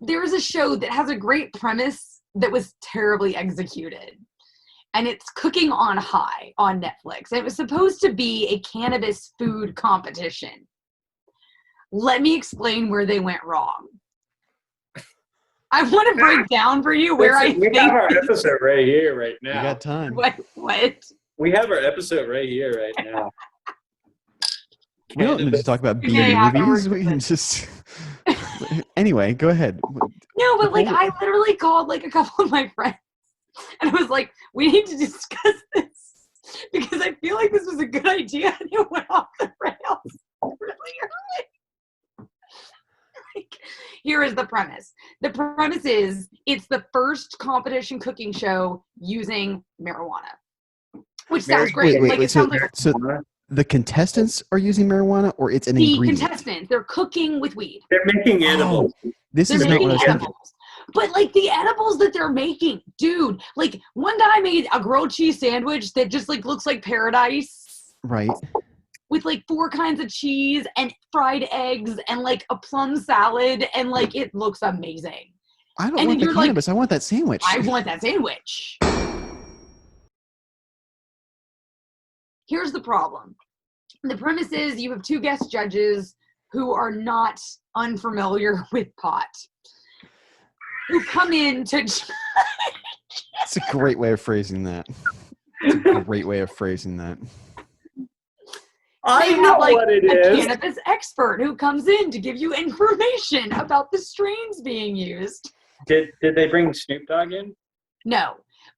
there is a show that has a great premise that was terribly executed. And it's Cooking on High on Netflix. It was supposed to be a cannabis food competition. Let me explain where they went wrong. I want to break down for you where I think... We have our episode right here, right now. You got time. What? We have our episode right here, right now. We don't need to talk about B movies. We can just... Anyway, go ahead. No, but like I literally called like a couple of my friends and I was like, we need to discuss this because I feel like this was a good idea and it went off the rails really early. Like, here is the premise. The premise is it's the first competition cooking show using marijuana, which sounds great. So the contestants are using marijuana, or it's an ingredient? The contestants, they're cooking with weed. They're making edibles. This is not what I was thinking. But like the edibles that they're making, dude, like one guy made a grilled cheese sandwich that just like looks like paradise. Right. With like 4 kinds of cheese and fried eggs and like a plum salad and like it looks amazing. I don't want the cannabis. I want that sandwich. I want that sandwich. Here's the problem. The premise is you have 2 guest judges who are not unfamiliar with pot, who come in to... That's a great way of phrasing that. That's a great way of phrasing that. I know what it is. A cannabis expert who comes in to give you information about the strains being used. Did they bring Snoop Dogg in? No,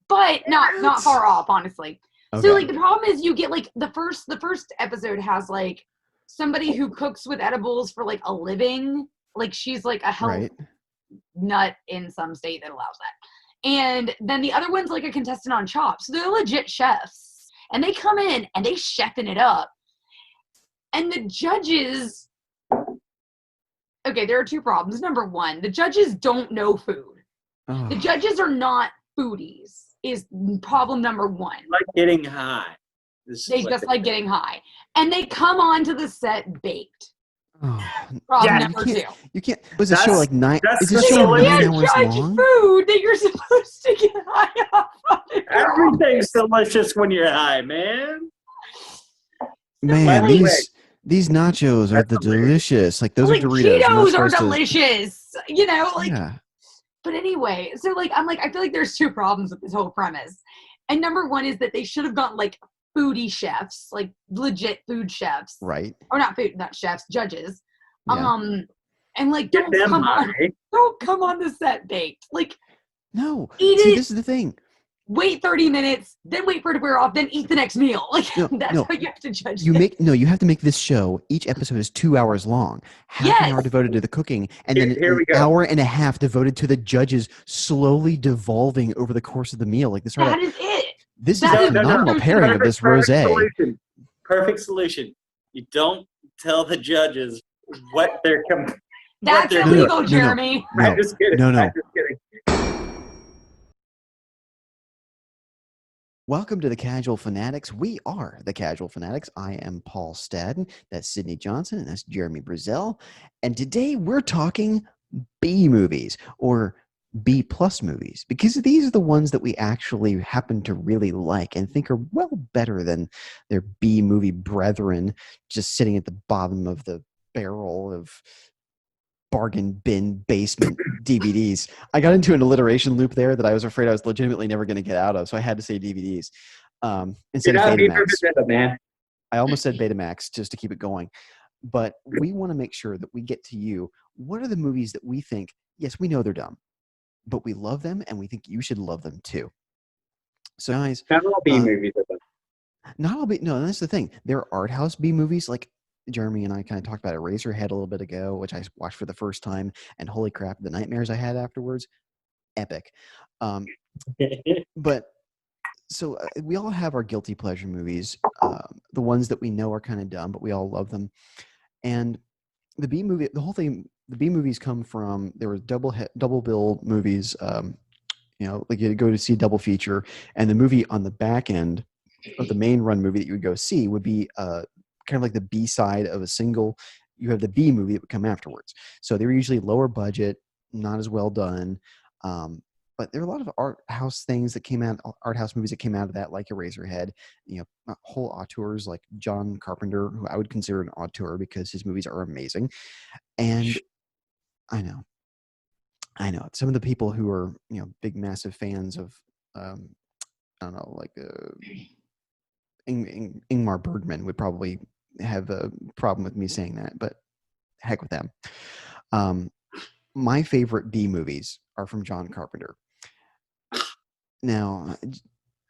but not far off, honestly. Okay. So like the problem is you get like the first episode has like somebody who cooks with edibles for like a living. Like she's like a health nut in some state that allows that. And then the other one's like a contestant on Chopped. So they're legit chefs. And they come in and they chefing it up. And the judges, okay, there are 2 problems. Number 1, the judges don't know food. Oh. The judges are not foodies is problem number 1. Like getting high. They just like getting high. And they come onto the set baked. Oh, problem number 2. You can't. Was a show like 9? Is a show 9 hours long? Food that you're supposed to get high off of. Everything's delicious when you're high, man. Man, these nachos are delicious. Like those are Doritos. Cheetos are delicious. You know, like. Yeah. But anyway, so like I'm like I feel like there's 2 problems with this whole premise. And number 1 is that they should have gotten like foodie chefs, like legit food chefs. Right. Or not chefs, judges. Yeah. And like don't come on the set baked. Like no. This is the thing. Wait 30 minutes, then wait for it to wear off, then eat the next meal. Like that's how you have to judge. You have to make this show. Each episode is 2 hours long. Half an hour devoted to the cooking, and then an hour and a half devoted to the judges slowly devolving over the course of the meal. Like this. That is it. This is a phenomenal pairing of this rosé. Perfect solution. You don't tell the judges what they're That's illegal, Jeremy. I'm just kidding. No. I'm just kidding. Welcome to the Casual Fanatics. We are the Casual Fanatics. I am Paul Stadden. That's Sydney Johnson, and that's Jeremy Brazel. And today we're talking B movies or B plus movies, because these are the ones that we actually happen to really like and think are well better than their B movie brethren just sitting at the bottom of the barrel of bargain bin basement DVDs. I got into an alliteration loop there that I was afraid I was legitimately never going to get out of, so I had to say DVDs instead of Betamax. Man. I almost said Betamax just to keep it going. But we want to make sure that we get to you. What are the movies that we think, yes, we know they're dumb, but we love them and we think you should love them too. So guys, not all B movies are dumb. Not all B. No, that's the thing. There are art house B movies like Jeremy and I kind of talked about Eraserhead a little bit ago, which I watched for the first time, and holy crap, the nightmares I had afterwards, epic. But so we all have our guilty pleasure movies, the ones that we know are kind of dumb, but we all love them. And the B movie, the whole thing, the B movies come from, there were double bill movies, like you go to see a double feature, and the movie on the back end of the main run movie that you would go see would be kind of like the B side of a single. You have the B movie that would come afterwards. So they were usually lower budget, not as well done. But there are a lot of art house things that came out, art house movies that came out of that, like Eraserhead. Whole auteurs like John Carpenter, who I would consider an auteur because his movies are amazing. And I know some of the people who are big massive fans of I don't know, like Ingmar Bergman would probably have a problem with me saying that, but heck with them. My favorite B movies are from John Carpenter. Now,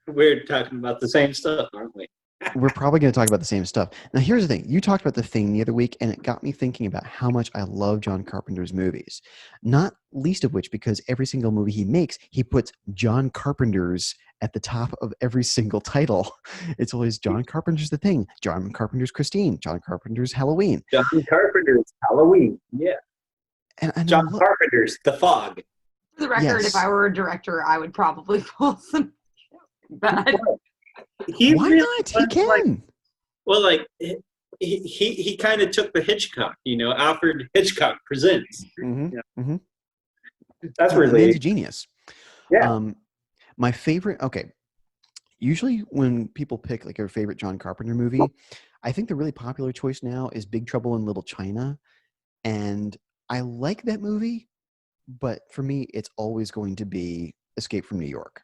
we're talking about the same stuff, aren't we? we're probably going to talk about the same stuff. Now, here's the thing. You talked about The Thing the other week, and it got me thinking about how much I love John Carpenter's movies. Not least of which because every single movie he makes, he puts John Carpenter's at the top of every single title. It's always John Carpenter's The Thing, John Carpenter's Christine, John Carpenter's Halloween. John Carpenter's Halloween, yeah. And John Carpenter's The Fog. For the record, if I were a director, I would probably pull some bad. Why not? He can. He kind of took the Hitchcock, Alfred Hitchcock Presents. Mm-hmm. Mm-hmm. That's really man's a genius. Yeah. My favorite. Okay. Usually, when people pick like their favorite John Carpenter movie, I think the really popular choice now is Big Trouble in Little China, and I like that movie, but for me, it's always going to be Escape from New York.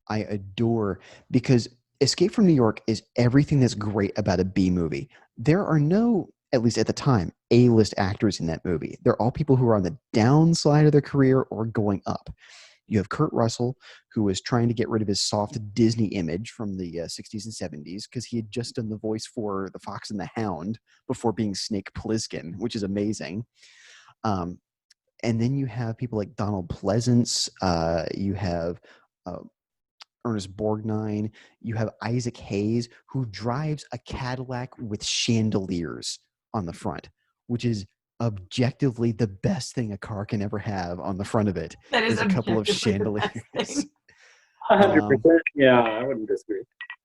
I adore because Escape from New York is everything that's great about a B movie. There are no, at least at the time, A-list actors in that movie. They're all people who are on the downside of their career or going up. You have Kurt Russell, who was trying to get rid of his soft Disney image from the 60s and 70s because he had just done the voice for The Fox and the Hound before being Snake Plissken, which is amazing. And then you have people like Donald Pleasance. You have Ernest Borgnine. You have Isaac Hayes, who drives a Cadillac with chandeliers on the front, which is objectively the best thing a car can ever have on the front of it. That is a couple of chandeliers. 100%. Yeah, I wouldn't disagree.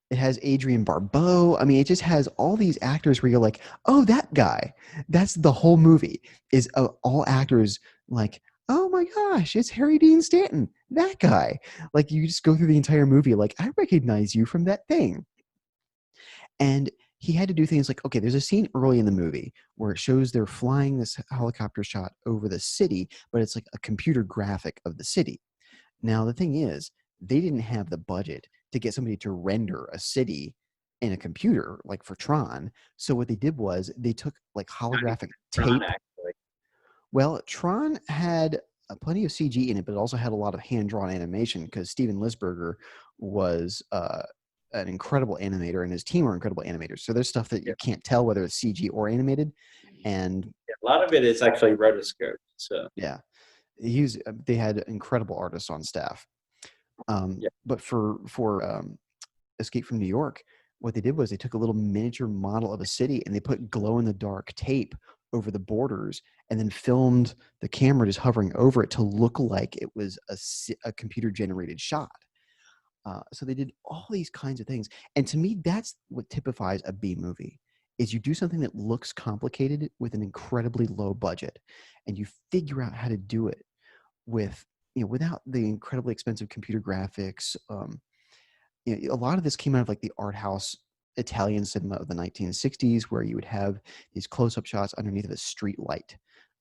It has Adrienne Barbeau. I mean, it just has all these actors where you're like, oh, that guy. That's the whole movie is all actors like, oh my gosh, it's Harry Dean Stanton, that guy. Like you just go through the entire movie like, I recognize you from that thing. And he had to do things like, okay, there's a scene early in the movie where it shows they're flying this helicopter shot over the city, but it's like a computer graphic of the city. Now, the thing is, they didn't have the budget to get somebody to render a city in a computer, like for Tron. So what they did was they took like holographic tape. Well, Tron had plenty of CG in it, but it also had a lot of hand-drawn animation because Steven Lisberger was an incredible animator, and his team are incredible animators. So there's stuff that you can't tell whether it's CG or animated. And a lot of it is actually rotoscoped. So yeah, they had incredible artists on staff. But for Escape from New York, what they did was they took a little miniature model of a city and they put glow-in-the-dark tape over the borders and then filmed the camera just hovering over it to look like it was a computer-generated shot. So they did all these kinds of things. And to me, that's what typifies a B movie, is you do something that looks complicated with an incredibly low budget, and you figure out how to do it with, without the incredibly expensive computer graphics. A lot of this came out of like the art house Italian cinema of the 1960s, where you would have these close-up shots underneath of a street light,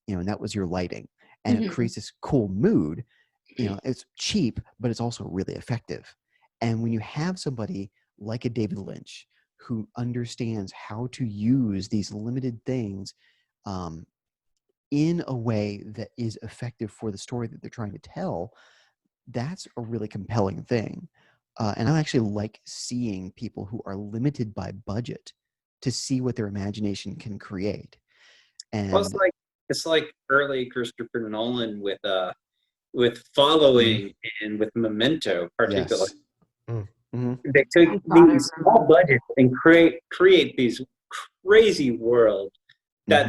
and that was your lighting. And it creates this cool mood. It's cheap, but it's also really effective. And when you have somebody like a David Lynch who understands how to use these limited things in a way that is effective for the story that they're trying to tell, that's a really compelling thing. And I actually like seeing people who are limited by budget to see what their imagination can create. And well, it's like early Christopher Nolan with Following and with Memento, particularly. Yes. Mm-hmm. They took these small budgets and create these crazy worlds that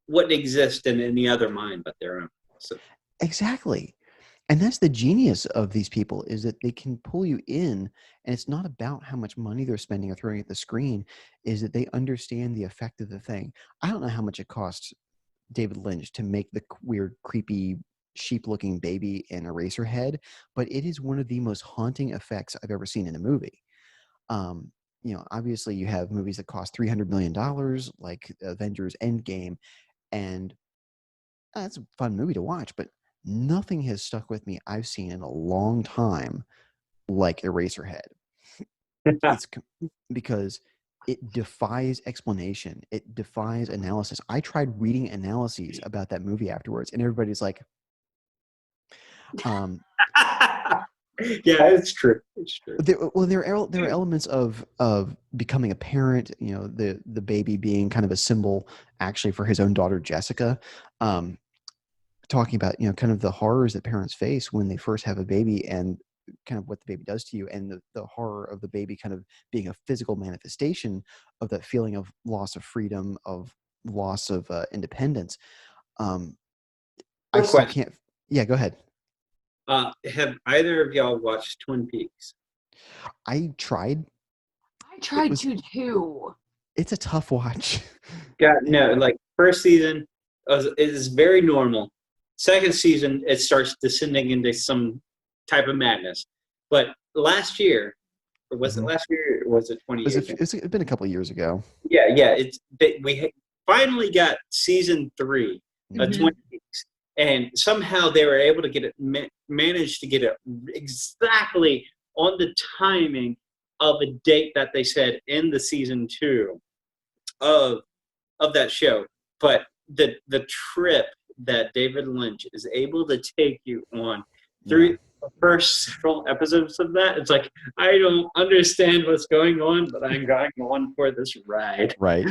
wouldn't exist in any other mind but their own. So. Exactly. And that's the genius of these people, is that they can pull you in, and it's not about how much money they're spending or throwing at the screen, is that they understand the effect of the thing. I don't know how much it costs David Lynch to make the weird, creepy, sheep-looking baby in Eraserhead, but it is one of the most haunting effects I've ever seen in a movie. Obviously you have movies that cost $300 million, like Avengers Endgame, and it's a fun movie to watch, but nothing has stuck with me I've seen in a long time like Eraserhead. It's because it defies explanation. It defies analysis. I tried reading analyses about that movie afterwards, and everybody's like, yeah, it's true. It's true. There are elements of becoming a parent. The baby being kind of a symbol, actually, for his own daughter Jessica. Talking about kind of the horrors that parents face when they first have a baby, and kind of what the baby does to you, and the horror of the baby kind of being a physical manifestation of that feeling of loss of freedom, of loss of independence. I still can't. Yeah, go ahead. Have either of y'all watched Twin Peaks? I tried. I tried to too. It's a tough watch. Yeah, no, like first season it is very normal. Second season, it starts descending into some type of madness. But last year, or was it last year, or was it 20 years ago? It's been a couple of years ago. Yeah. We finally got season 3 of Twin Peaks, and somehow they were able to get it, managed to get it exactly on the timing of a date that they said in the season 2 of that show. But the trip that David Lynch is able to take you on through the first several episodes of that, it's like, I don't understand what's going on, but I'm going on for this ride. Right.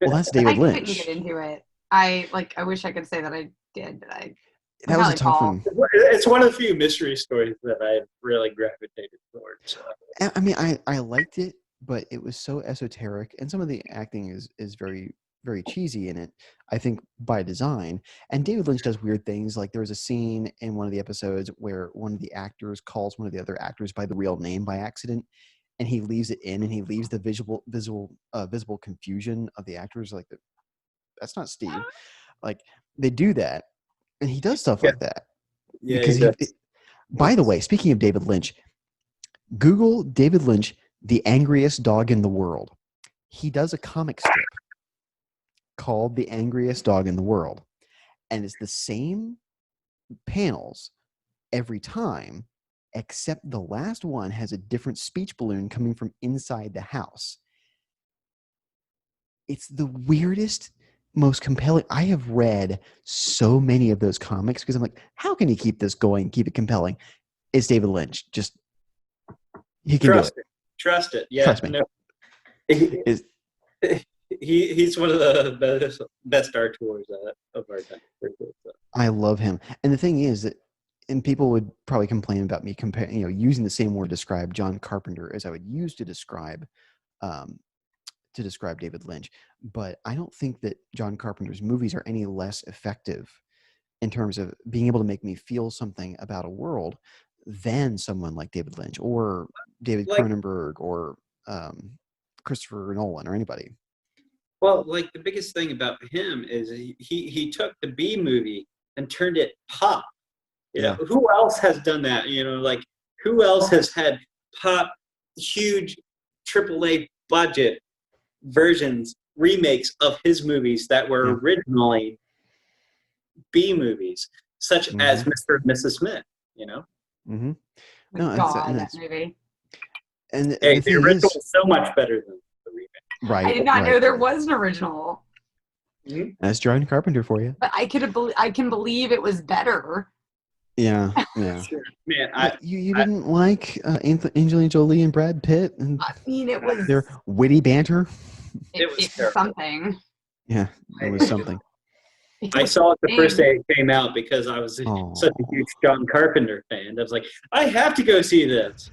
Well, that's David Lynch. I couldn't get into it. I wish I could say that I did, but that was a tough one. It's one of the few mystery stories that I really gravitated towards. So. I mean, I liked it, but it was so esoteric, and some of the acting is very, very cheesy in it, I think, by design. And David Lynch does weird things. Like there was a scene in one of the episodes where one of the actors calls one of the other actors by the real name by accident, and he leaves it in, and he leaves the visible confusion of the actors. Like, that's not Steve. Like, they do that, and he does stuff like that. Yeah, because by the way, speaking of David Lynch, Google David Lynch, the angriest dog in the world. He does a comic strip called The Angriest Dog in the World. And it's the same panels every time, except the last one has a different speech balloon coming from inside the house. It's the weirdest, most compelling. I have read so many of those comics because I'm like, how can he keep this going, keep it compelling? It's David Lynch. He can do it. Trust it. Yeah. Trust me. No. He's one of the best artors of our time. I love him. And the thing is that, and people would probably complain about me using the same word to describe John Carpenter as I would use to describe David Lynch. But I don't think that John Carpenter's movies are any less effective in terms of being able to make me feel something about a world than someone like David Lynch or David Cronenberg or Christopher Nolan or anybody. Well, like the biggest thing about him is he took the B movie and turned it pop. You know, who else has done that? Like who else has had pop, huge AAA budget versions, remakes of his movies that were originally B movies, such as Mr. and Mrs. Smith, Mm-hmm. No, that movie. And the original is so much better than the remake. Right. I did not know there was an original. Mm-hmm. That's John Carpenter for you. But I can believe it was better. Yeah. Sure. Man, you didn't like Angelina Jolie and Brad Pitt? And I mean, it was their witty banter. It was something. Yeah, it was something. I saw it the first day it came out because I was such a huge John Carpenter fan. I was like, I have to go see this.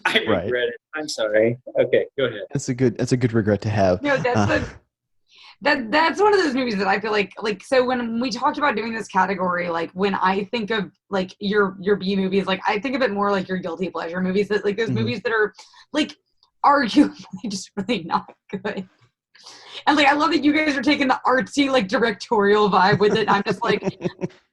I regret it. I'm sorry. Okay, go ahead. That's a good regret to have. No, that's one of those movies that I feel like so when we talked about doing this category, like when I think of like your B movies, like I think of it more like your guilty pleasure movies, that like those movies that are like arguably just really not good. And like, I love that you guys are taking the artsy, like directorial vibe with it. I'm just like,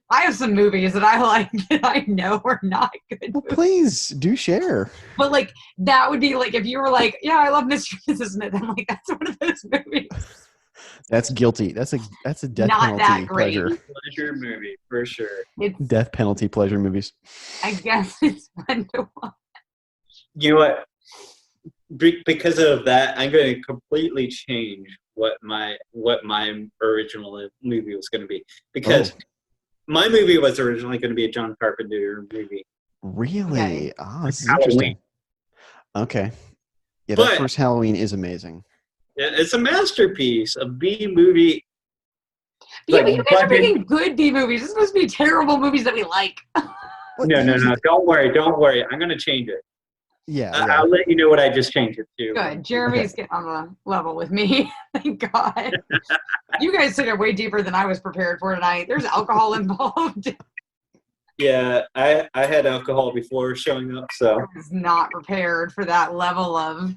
I have some movies that I like that I know are not good. Well, please do share. But like, that would be like if you were like, yeah, I love Mr. and Mrs. Smith. I'm like, that's one of those movies. That's guilty. That's a death Not that penalty great. pleasure. Pleasure movie for sure. It's Death penalty pleasure movies. I guess it's fun to watch. You know what? Because of that, I'm going to completely change what my original movie was going to be. Because my movie was originally going to be a John Carpenter movie. Really? Okay. Oh, this is Halloween. interesting. Okay. Yeah, But- that first Halloween is amazing. Yeah, it's a masterpiece, a B movie. Yeah, Like, but you guys are budget- making good B movies. This must be terrible movies that we like. No. Don't worry. I'm going to change it. Yeah. I'll let you know what I just changed it to. Good. Jeremy's getting on the level with me. Thank God. You guys took it way deeper than I was prepared for tonight. There's alcohol involved. Yeah, I had alcohol before showing up, so. I was not prepared for that level of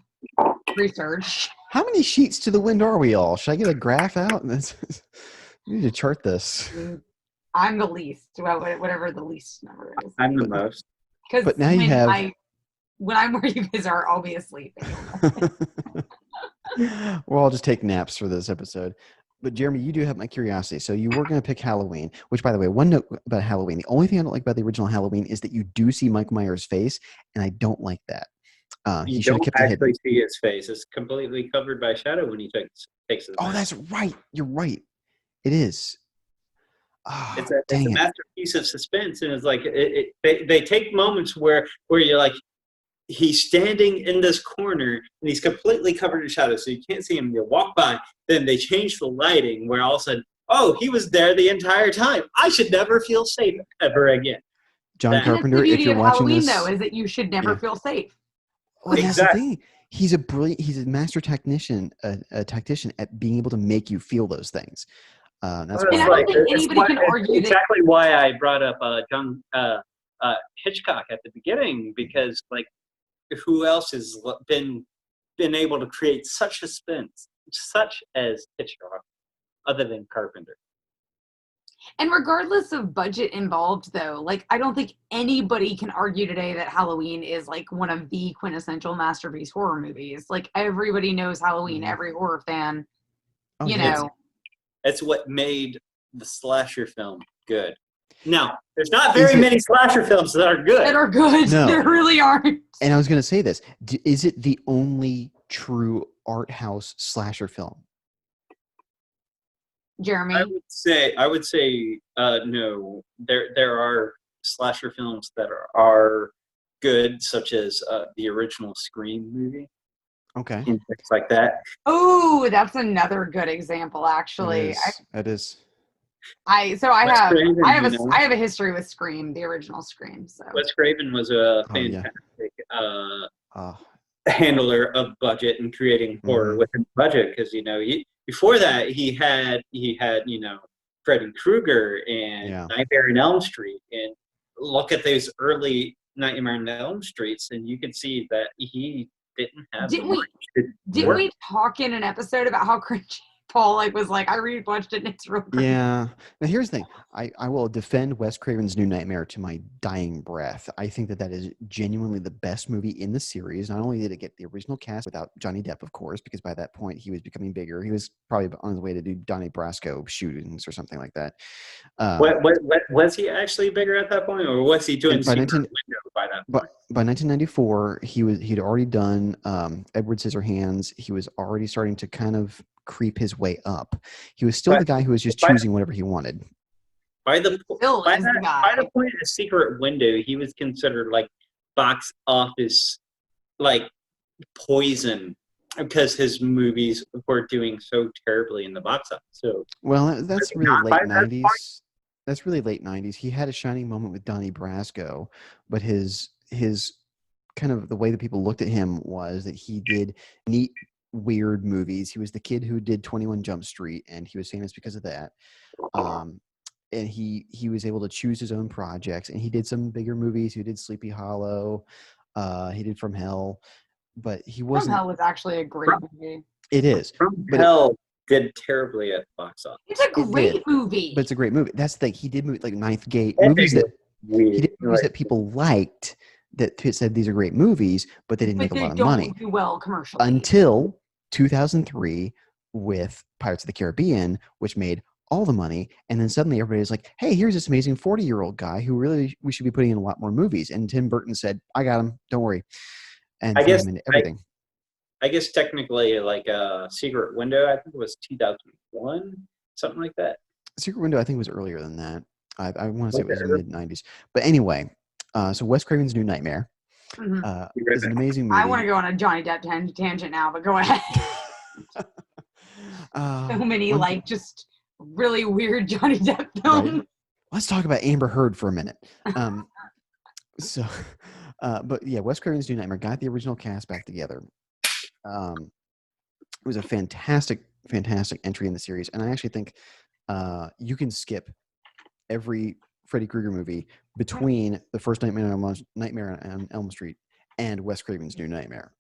research. How many sheets to the wind are we all? Should I get a graph out? We need to chart this. I'm the least, whatever the least number is. I'm the most. But now you have. When I'm where you guys are, I'll be asleep. We'll all just take naps for this episode. But Jeremy, you do have my curiosity. So you were going to pick Halloween, which, by the way, one note about Halloween. The only thing I don't like about the original Halloween is that you do see Mike Myers' face, and I don't like that. You He should have don't kept it hidden. actually see his face. It's completely covered by shadow when he takes his Oh, mask. that's right. You're right. It is. Oh, It's a dang it. masterpiece of suspense, and it's like they take moments where you're like, he's standing in this corner and he's completely covered in shadow, so you can't see him. You walk by, then they change the lighting where all of a sudden, oh, he was there the entire time. I should never feel safe ever again. John Carpenter, and that's the if beauty you're of watching Halloween, this, though, is that you should never feel safe. well, that's the Exactly. thing. He's a master technician, a tactician at being able to make you feel those things. That's And I why. don't think anybody can argue that. Exactly why I brought up John Hitchcock at the beginning, because like, who else has been able to create such suspense, such as Hitchcock, other than Carpenter? And regardless of budget involved, though, like, I don't think anybody can argue today that Halloween is like one of the quintessential masterpiece horror movies. Like, everybody knows Halloween, every horror fan, Oh, you yeah. know. That's what made the slasher film good. Now, there's not very many slasher films that are good. That are good. No. There really aren't. And I was going to say this. Is it the only true art house slasher film? Jeremy? I would say no. There are slasher films that are good, such as the original Scream movie Okay. and things like that. Oh, that's another good example, actually. It is. I Wes Craven, I have a history with Scream, the original Scream. So Wes Craven was a Oh, yeah. fantastic handler of budget and creating horror Mhm. within budget, because before that he had Freddy Krueger and Yeah. Nightmare on Elm Street, and look at those early Nightmare on Elm Streets, and you can see that he didn't have. Didn't we- much to did work we talk in an episode about how cringy Paul was like, I rewatched it and it's real cringy. Yeah. Now here's the thing. I will defend Wes Craven's New Nightmare to my dying breath. I think that is genuinely the best movie in the series. Not only did it get the original cast without Johnny Depp, of course, because by that point he was becoming bigger. He was probably on his way to do Donnie Brasco shootings or something like that. What was he actually bigger at that point, or was he doing by Secret Window by that point? By 1994, he'd already done Edward Scissorhands. He was already starting to kind of creep his way up. He was still the guy who was just choosing whatever he wanted. By the Still is the guy. by the point of Secret Window, he was considered like box office like poison, because his movies were doing so terribly in the box office. So Well, that's really not by late that 90s. That's really late 90s. He had a shining moment with Donnie Brasco, but his kind of the way that people looked at him was that he did neat, weird movies. He was the kid who did 21 Jump Street, and he was famous because of that. And he was able to choose his own projects, and he did some bigger movies. He did Sleepy Hollow. He did From Hell, but he From wasn't. Hell was actually a great movie. It is. From But Hell did terribly at the box office. It's a It great did. movie. But it's a great movie. That's the thing. He did like Ninth Gate That movies thing that was weird. he did movies Like, that people liked that said these are great movies, but they didn't But make a they lot of don't money do well commercially. until 2003 with Pirates of the Caribbean, which made all the money. And then suddenly everybody was like, hey, here's this amazing 40-year-old guy who really we should be putting in a lot more movies. And Tim Burton said, I got him. Don't worry. And I threw guess him into everything. I guess technically, like Secret Window, I think it was 2001, something like that. Secret Window, I think, was earlier than that. I want to say it was in the mid-90s. But anyway, so Wes Craven's New Nightmare is an amazing movie. I want to go on a Johnny Depp tangent now, but go ahead. So many just really weird Johnny Depp films. Right. Let's talk about Amber Heard for a minute. But yeah, Wes Craven's New Nightmare got the original cast back together. It was a fantastic entry in the series, and I actually think you can skip every Freddy Krueger movie between the first Nightmare on Elm Street and Wes Craven's New Nightmare.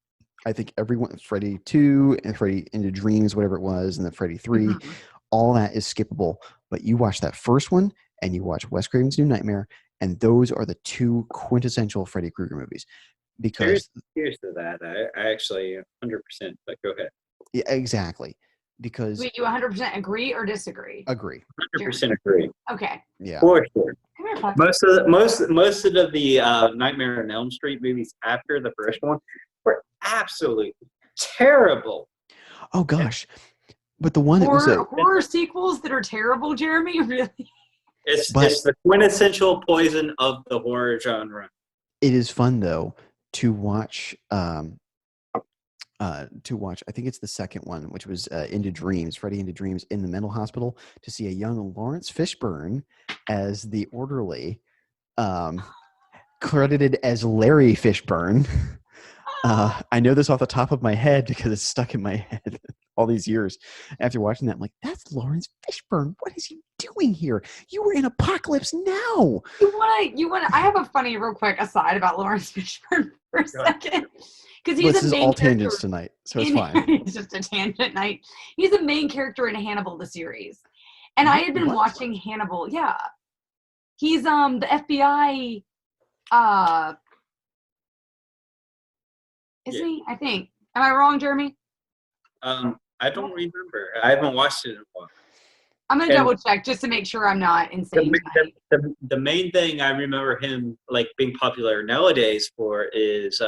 I think everyone, Freddy 2 and Freddy Into Dreams, whatever it was, and then Freddy 3, all that is skippable. But you watch that first one and you watch Wes Craven's New Nightmare, and those are the two quintessential Freddy Krueger movies. Because here's to that. I actually 100%, but go ahead. Yeah, exactly. Because wait, you 100% agree or disagree? Agree. 100% agree. Okay. Yeah. For sure. Come here, Puck. Most of the Nightmare on Elm Street movies after the first one were absolutely terrible. Oh gosh. But the one that was horror sequels that are terrible, Jeremy, really? It's the quintessential poison of the horror genre. It is fun though to watch I think it's the second one, which was Into Dreams, Freddy Into Dreams in the mental hospital, to see a young Lawrence Fishburne as the orderly, credited as Larry Fishburne. I know this off the top of my head because it's stuck in my head all these years. After watching that, I'm like, that's Lawrence Fishburne. What is he doing here? You were in Apocalypse Now. You wanna I have a funny real quick aside about Lawrence Fishburne for a second. Because this is all tangents tonight, so it's fine. It's just a tangent night. He's a main character in Hannibal, the series. And I had been watching Hannibal. Yeah. He's the FBI isn't he? I think. Am I wrong, Jeremy? I don't remember. I haven't watched it in a while. I'm gonna double check just to make sure I'm not insane. The main thing I remember him like being popular nowadays for is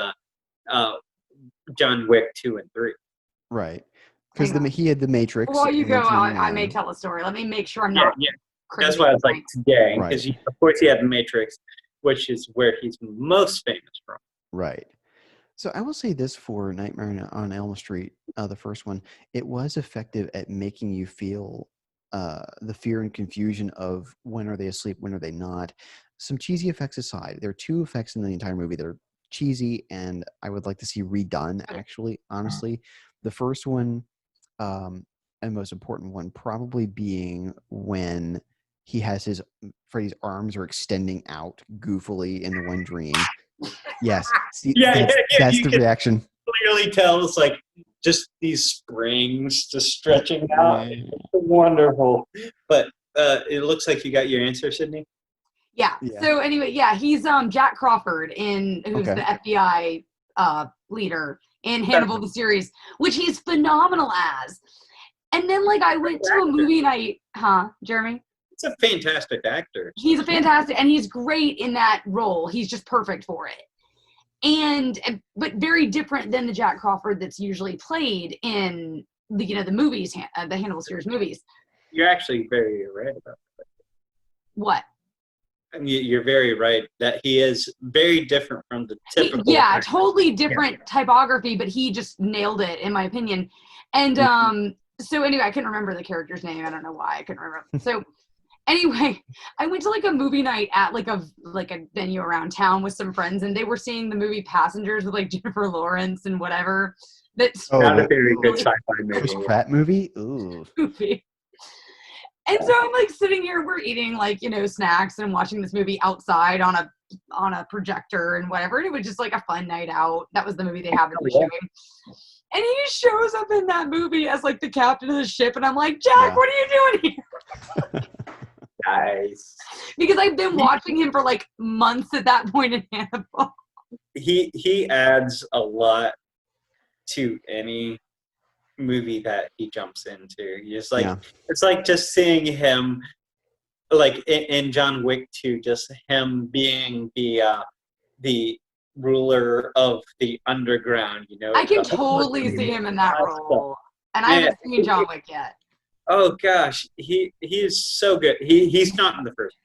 John Wick 2 and 3. Right. Because he had the Matrix. Well, you go. I may tell a story. Let me make sure I'm not. Yeah. That's why I was like today, because of course he had the Matrix, which is where he's most famous from. Right. So I will say this for Nightmare on Elm Street, the first one, it was effective at making you feel the fear and confusion of when are they asleep, when are they not. Some cheesy effects aside, there are two effects in the entire movie that are cheesy and I would like to see redone, actually, honestly. The first one, and most important one, probably being when he has Freddy's arms are extending out goofily in the one dream. Yes. See, that's the reaction. Clearly tells like just these springs just stretching out. It's wonderful. But it looks like you got your answer, Sydney. Yeah. So anyway, he's Jack Crawford who's the FBI leader in Hannibal the series, which he's phenomenal as. And then like I went to a movie night, Jeremy? He's a fantastic actor. He's a fantastic, and he's great in that role. He's just perfect for it. But very different than the Jack Crawford that's usually played in the movies, the Hannibal series movies. You're actually very right about that. What? I mean, you're very right that he is very different from the typical. Yeah, totally different typography, but he just nailed it, in my opinion. And so anyway, I couldn't remember the character's name. I don't know why I couldn't remember. So anyway, I went to like a movie night at like a venue around town with some friends, and they were seeing the movie Passengers with like Jennifer Lawrence and whatever. That's not a very good sci-fi movie. Chris Pratt movie? Ooh. Movie. And so I'm like sitting here, we're eating like, snacks and watching this movie outside on a projector and whatever. And it was just like a fun night out. That was the movie they have in the showing. And he shows up in that movie as like the captain of the ship, and I'm like, Jack, what are you doing here? Nice. Because I've been watching him for like months at that point in Hannibal. He adds a lot to any movie that he jumps into. It's like it's like just seeing him like in John Wick 2, just him being the ruler of the underground, you know. I can totally see him in that role. And I haven't seen John Wick yet. Oh gosh, he is so good. He's not in the first,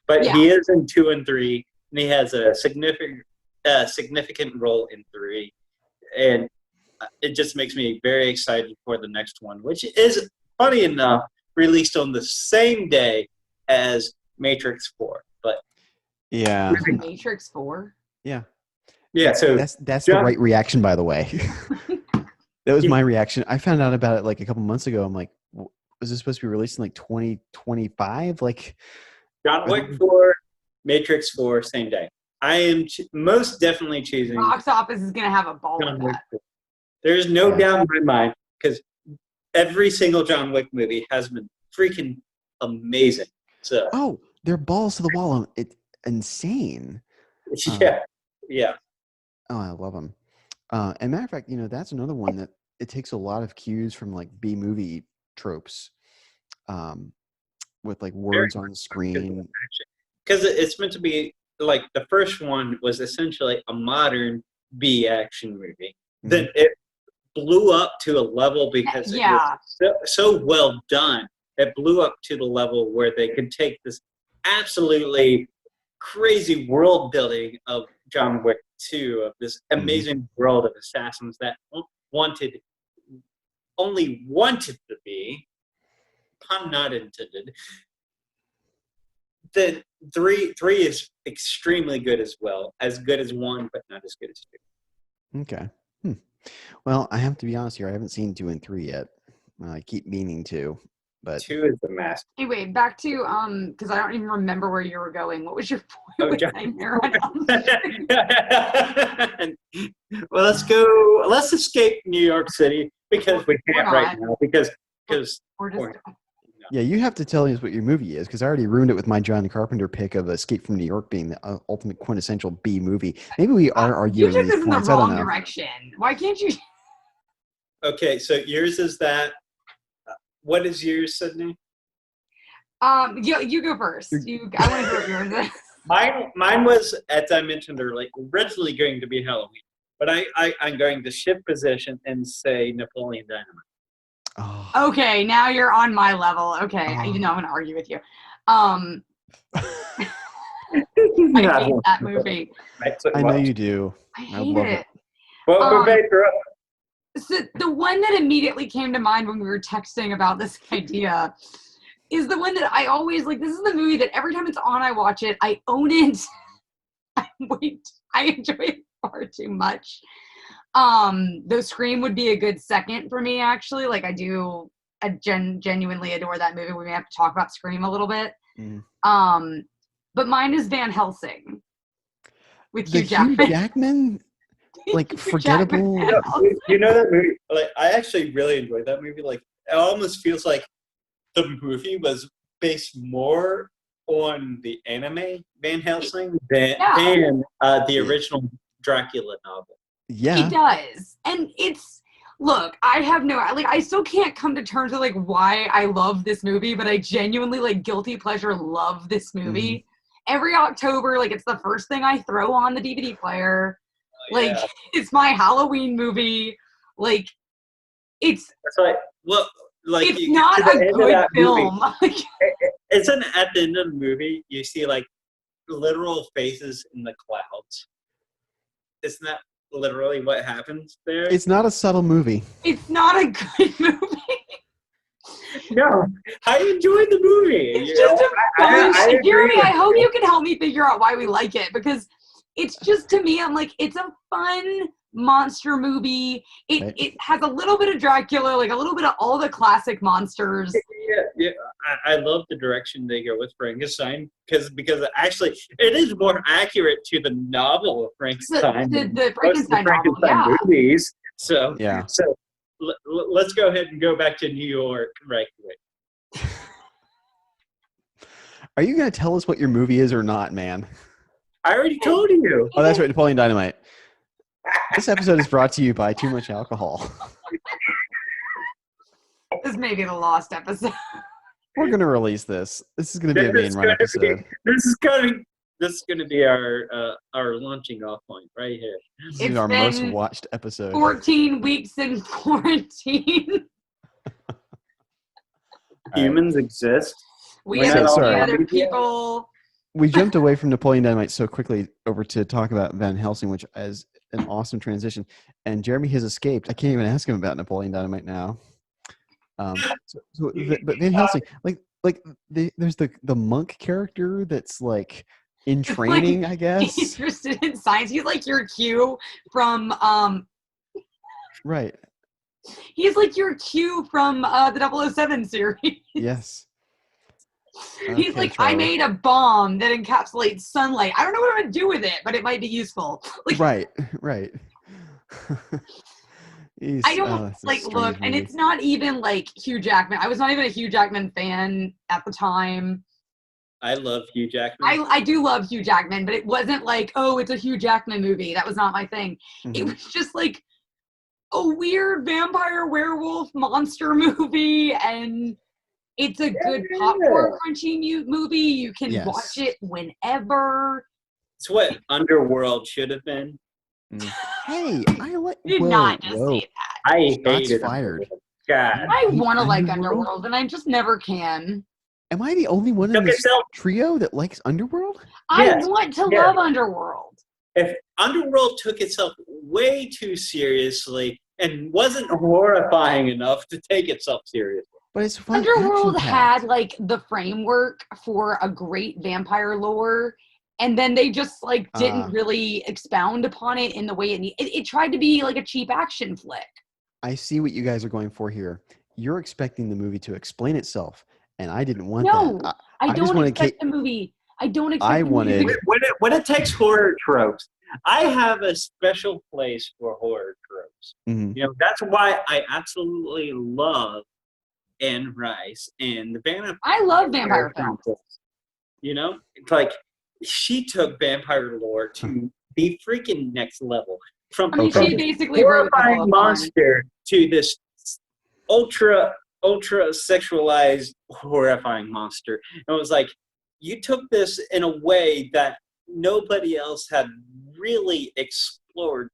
but he is in 2 and 3, and he has a significant role in 3, and it just makes me very excited for the next one, which is funny enough released on the same day as Matrix 4. But Matrix 4. Yeah. So that's the right reaction, by the way. That was my reaction. I found out about it like a couple months ago. I'm like, was this supposed to be released in like 2025? Like John Wick 4, Matrix 4, same day. I am most definitely choosing. Box office is going to have a ball with that. There's no doubt in my mind, because every single John Wick movie has been freaking amazing. So they're balls to the wall. It's insane. Yeah. Oh, I love them. And matter of fact, that's another one that it takes a lot of cues from like B movie tropes, with like words on the screen. Because it's meant to be like the first one was essentially a modern B action movie. Mm-hmm. Then it blew up to a level because it was so well done. It blew up to the level where they could take this absolutely crazy world building of John Wick 2, of this amazing world of assassins that only wanted to be, pun not intended. Then 3 is extremely good as well, as good as 1, but not as good as 2. Okay. Well, I have to be honest here. I haven't seen 2 and 3 yet. I keep meaning to, but 2 is the master. Anyway, back to because I don't even remember where you were going. What was your point with Nightmare on Elm Street? Well, let's escape New York City, because we can't right now, because we're just. Yeah, you have to tell us what your movie is, because I already ruined it with my John Carpenter pick of Escape from New York being the ultimate quintessential B movie. Maybe we are arguing you took these this points. in the wrong direction. Why can't you? Okay, so yours is that. What is yours, Sydney? You go first. I want to hear what yours is. Mine was, as I mentioned earlier, originally going to be Halloween, but I'm going to shift position and say Napoleon Dynamite. Oh. Okay, now you're on my level. Okay, even though I'm going to argue with you. I hate that movie. I know you do. I hate it. Well, so the one that immediately came to mind when we were texting about this idea is the one that I always like. This is the movie that every time it's on, I watch it. I own it. I enjoy it far too much. Though Scream would be a good second for me, actually. Like I genuinely adore that movie. We may have to talk about Scream a little bit. But mine is Van Helsing with Hugh Jackman. Like forgettable. You know that movie? Like I actually really enjoyed that movie. Like it almost feels like the movie was based more on the anime Van Helsing than the original Dracula novel. Yeah, it does, and I still can't come to terms with like why I love this movie, but I genuinely like guilty pleasure love this movie. Every October, like it's the first thing I throw on the DVD player. Like it's my Halloween movie. Like it's not a good film. Isn't at the end of the movie you see like literal faces in the clouds? Isn't that literally what happens there? It's not a subtle movie. It's not a good movie. No, I enjoyed the movie. It's just a fun. Jeremy, I hope you can help me figure out why we like it, because it's just, to me, I'm like, it's a fun monster movie. It has a little bit of Dracula, like a little bit of all the classic monsters. Yeah. I love the direction they go with Frankenstein, because actually it is more accurate to the novel of Frankenstein the Frankenstein novel, movies. So Yeah. So let's go ahead and go back to New York right quick. Are you going to tell us what your movie is or not, man? I already told you. Oh, that's right, Napoleon Dynamite. This episode is brought to you by Too Much Alcohol. This may be the lost episode. We're going to release this. This is going to be a main run episode. This is going to be our launching off point right here. This is our most watched episode. 14 weeks in quarantine. Humans exist. We We're have not to all see sorry. other people. We jumped away from Napoleon Dynamite so quickly over to talk about Van Helsing, which is an awesome transition. And Jeremy has escaped. I can't even ask him about Napoleon Dynamite now. But Van Helsing, there's the monk character that's like in training, I guess. Interested in science. He's like your Q from Right. He's like your Q from the 007 series. Yes. He's Okay, like, Charlie. I made a bomb that encapsulates sunlight. I don't know what I'm gonna do with it, but it might be useful. Like, Right. I don't look, and it's not even like Hugh Jackman. I was not even a Hugh Jackman fan at the time. I love Hugh Jackman. I do love Hugh Jackman, but it wasn't like, oh, it's a Hugh Jackman movie. That was not my thing. Mhm. It was just like a weird vampire werewolf monster movie, and it's a good popcorn crunchy movie. You can watch it whenever. It's what Underworld should have been. Hey, I like. Did not just say that. I hate it. Fired. God. I want to like Underworld, and I just never can. Am I the only one in this trio that likes Underworld? I want to love Underworld. If Underworld took itself way too seriously and wasn't horrifying enough to take itself seriously. But it's fun. Underworld had like the framework for a great vampire lore, and then they just like didn't really expound upon it in the way it tried to be like a cheap action flick. I see what you guys are going for here. You're expecting the movie to explain itself, and I didn't want that. I don't expect the movie. I don't expect the movie. When it takes horror tropes, I have a special place for horror tropes. Mm-hmm. You know, that's why I absolutely love Anne Rice and the Vampire. I love vampire films. You know, it's like she took vampire lore to the freaking next level. From she basically horrifying monster to this ultra sexualized horrifying monster. And it was like, you took this in a way that nobody else had really explored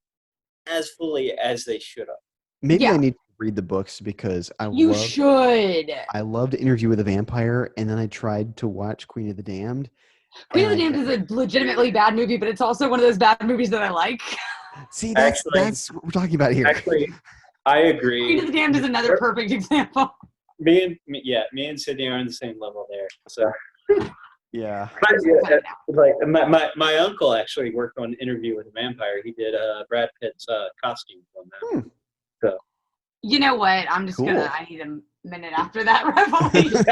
as fully as they should have. Maybe I need to read the books because I loved Interview with a Vampire, and then I tried to watch Queen of the Damned. Queen of the Damned is a legitimately bad movie, but it's also one of those bad movies that I like. See, that's what we're talking about here. Actually, I agree. Queen of the Damned is another perfect example. Me and Sydney are on the same level there. So yeah. Like my uncle actually worked on Interview with a Vampire. He did Brad Pitt's costume on that. So you know what? I'm just gonna. I need a minute after that revelation.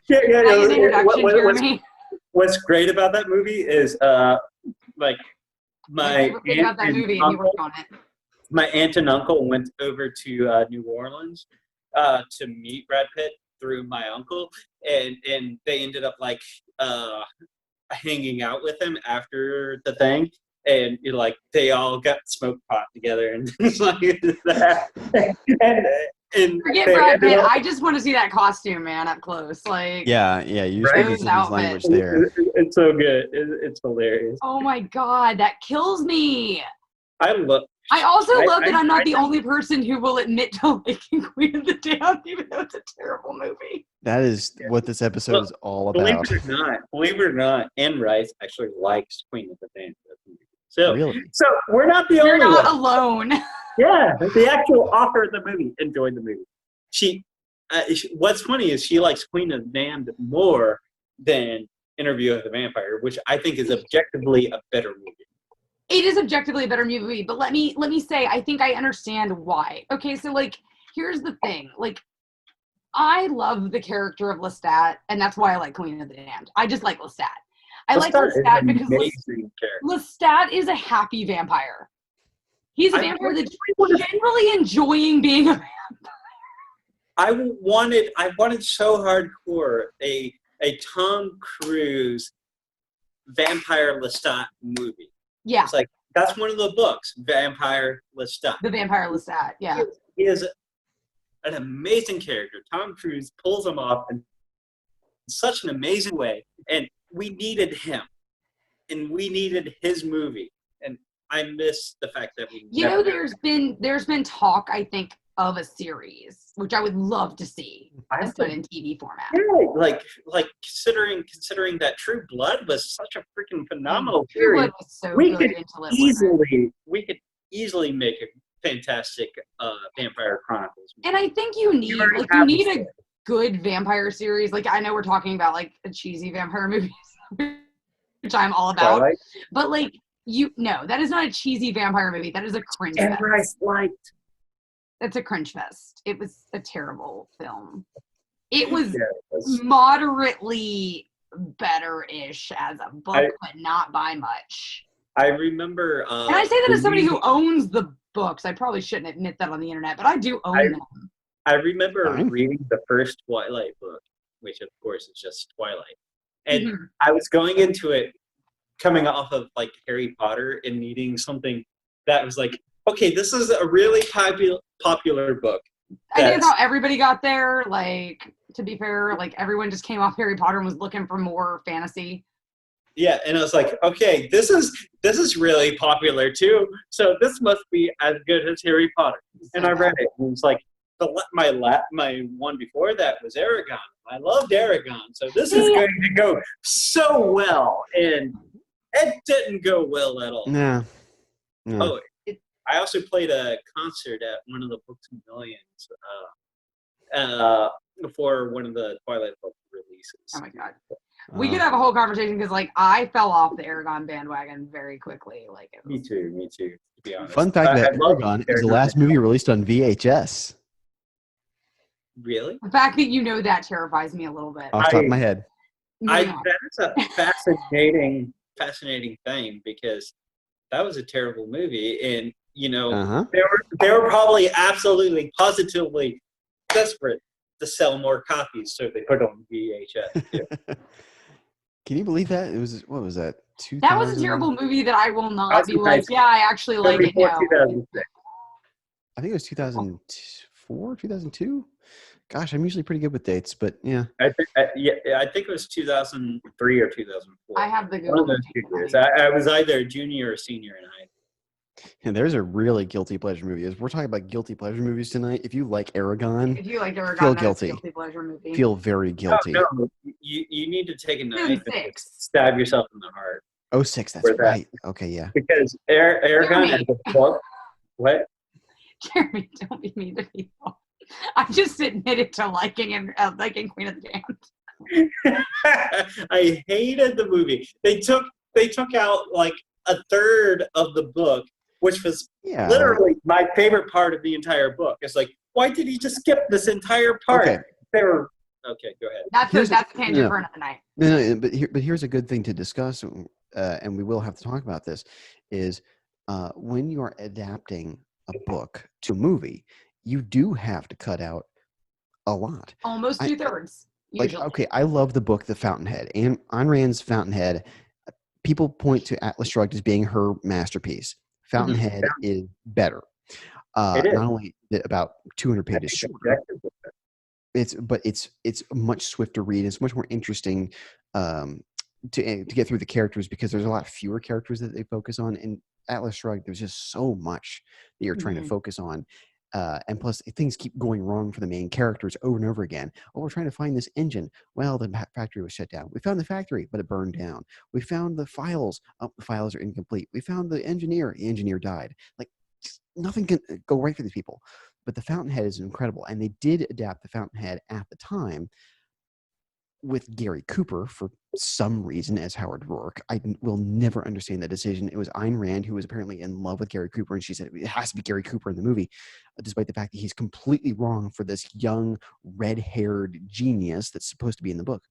Introduction, what's great about that movie is like my aunt and uncle went over to New Orleans to meet Brad Pitt through my uncle, and they ended up like hanging out with him after the thing, and they all got smoked pot together and like that. And forget Brad Pitt. I just want to see that costume, man, up close. Like you just language there. It's so good. It's hilarious. Oh my god, that kills me. I also love that I'm not the only person who will admit to liking Queen of the Damned, even though it's a terrible movie. That is what this episode is all about. Believe it or not, Anne Rice actually likes Queen of the Damned. So we're not the only one. You're not alone. Yeah, the actual author of the movie enjoyed the movie. What's funny is she likes Queen of the Damned more than Interview with the Vampire, which I think is objectively a better movie. It is objectively a better movie, but let me say, I think I understand why. Okay, so here's the thing. I love the character of Lestat, and that's why I like Queen of the Damned. I just like Lestat. I like Lestat because Lestat is a happy vampire. He's a vampire that's generally enjoying being a I wanted so hardcore a Tom Cruise vampire Lestat movie. Yeah. It's like, that's one of the books, Vampire Lestat. The vampire Lestat, yeah. He is an amazing character. Tom Cruise pulls him off in such an amazing way, and we needed him, and we needed his movie, and I miss the fact that we. You know, there's been talk, I think, of a series, which I would love to see as done in TV format. Yeah, like considering that True Blood was such a freaking phenomenal series, so we could easily make a fantastic Vampire Chronicles movie. And I think you need a good vampire series. Like, I know we're talking about like a cheesy vampire movies, which I'm all about. Twilight? But like, that is not a cheesy vampire movie. That is a cringe fest. That's a cringe fest. It was a terrible film. It was moderately better-ish as a book, but not by much. I remember. And I say that as somebody who owns the books. I probably shouldn't admit that on the internet, but I do own them. I remember reading the first Twilight book, which of course is just Twilight. And I was going into it coming off of like Harry Potter and needing something that was like, okay, this is a really popular book. I think that's how everybody got there. Like, to be fair, like everyone just came off Harry Potter and was looking for more fantasy. Yeah, and I was like, okay, this is really popular too, so this must be as good as Harry Potter. And I read it, and it was like, my one before that was Aragon. I loved Aragon, so this is going to go so well, and it didn't go well at all. No. Oh, I also played a concert at one of the Books a Millions before one of the Twilight book releases. Oh my god. We could have a whole conversation because, like, I fell off the Aragon bandwagon very quickly. Like, me too. To be honest. Fun fact that Aragon is the last movie released on VHS. Really? The fact that you know that terrifies me a little bit. Off the top of my head. That is a fascinating thing because that was a terrible movie, and you know they were probably absolutely positively desperate to sell more copies, so they put it on VHS too. Can you believe that? It was, what was that? That was a terrible movie that I will not be like, yeah, I actually like it now. I think it was 2004, 2002. Gosh, I'm usually pretty good with dates, but yeah. I think it was 2003 or 2004. I have the Google. One of those 2 years. I was either a junior or senior in high. And there's a really guilty pleasure movie. As we're talking about guilty pleasure movies tonight, if you like Aragon, feel guilty. Guilty pleasure movie. Feel very guilty. No, you need to take a knife and stab yourself in the heart. 06, that's right. Okay, yeah. Because Aragon as a book. What? Jeremy, don't be mean to people. I just admitted to liking Queen of the Damned. I hated the movie. They took out like a third of the book, which was literally my favorite part of the entire book. It's like, why did he just skip this entire part? Okay, go ahead. That's a tangent for another night. No, but here's a good thing to discuss, and we will have to talk about this, is when you are adapting a book to a movie, you do have to cut out a lot. Almost 2/3. Like, okay, I love the book The Fountainhead. And Ayn Rand's Fountainhead, people point to Atlas Shrugged as being her masterpiece. Fountainhead is better. Not only about 200 pages shorter. It's a much swifter read. It's much more interesting to get through the characters because there's a lot fewer characters that they focus on. In Atlas Shrugged, there's just so much that you're trying to focus on. And plus, things keep going wrong for the main characters over and over again. Oh, we're trying to find this engine. Well, the factory was shut down. We found the factory, but it burned down. We found the files. Oh, the files are incomplete. We found the engineer. The engineer died. Like, nothing can go right for these people. But the Fountainhead is incredible. And they did adapt the Fountainhead at the time with Gary Cooper for some reason as Howard Rourke. I will never understand that decision. It was Ayn Rand who was apparently in love with Gary Cooper, and she said it has to be Gary Cooper in the movie, despite the fact that he's completely wrong for this young, red-haired genius that's supposed to be in the book.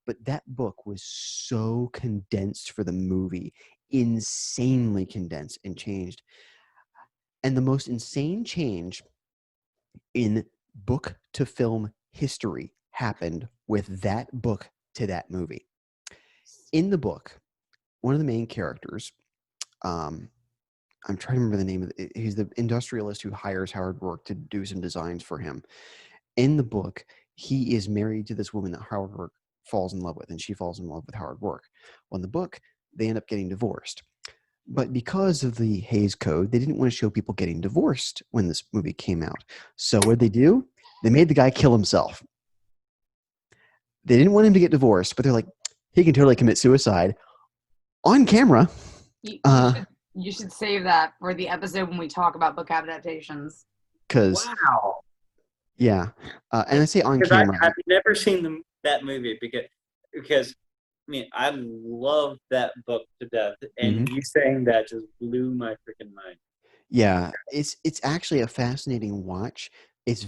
But that book was so condensed for the movie, insanely condensed and changed. And the most insane change in book to film history happened with that book to that movie. In the book, one of the main characters, I'm trying to remember the name of it. He's the industrialist who hires Howard Rourke to do some designs for him. In the book, he is married to this woman that Howard Rourke falls in love with, and she falls in love with Howard Rourke. Well, in the book, they end up getting divorced. But because of the Hays Code, they didn't want to show people getting divorced when this movie came out. So what did they do? They made the guy kill himself. They didn't want him to get divorced, but they're like, he can totally commit suicide on camera. You should save that for the episode when we talk about book adaptations. Wow. Yeah. And I say on camera. I've never seen that movie because I mean, I love that book to death, and you saying that just blew my freaking mind. Yeah, it's actually a fascinating watch. It's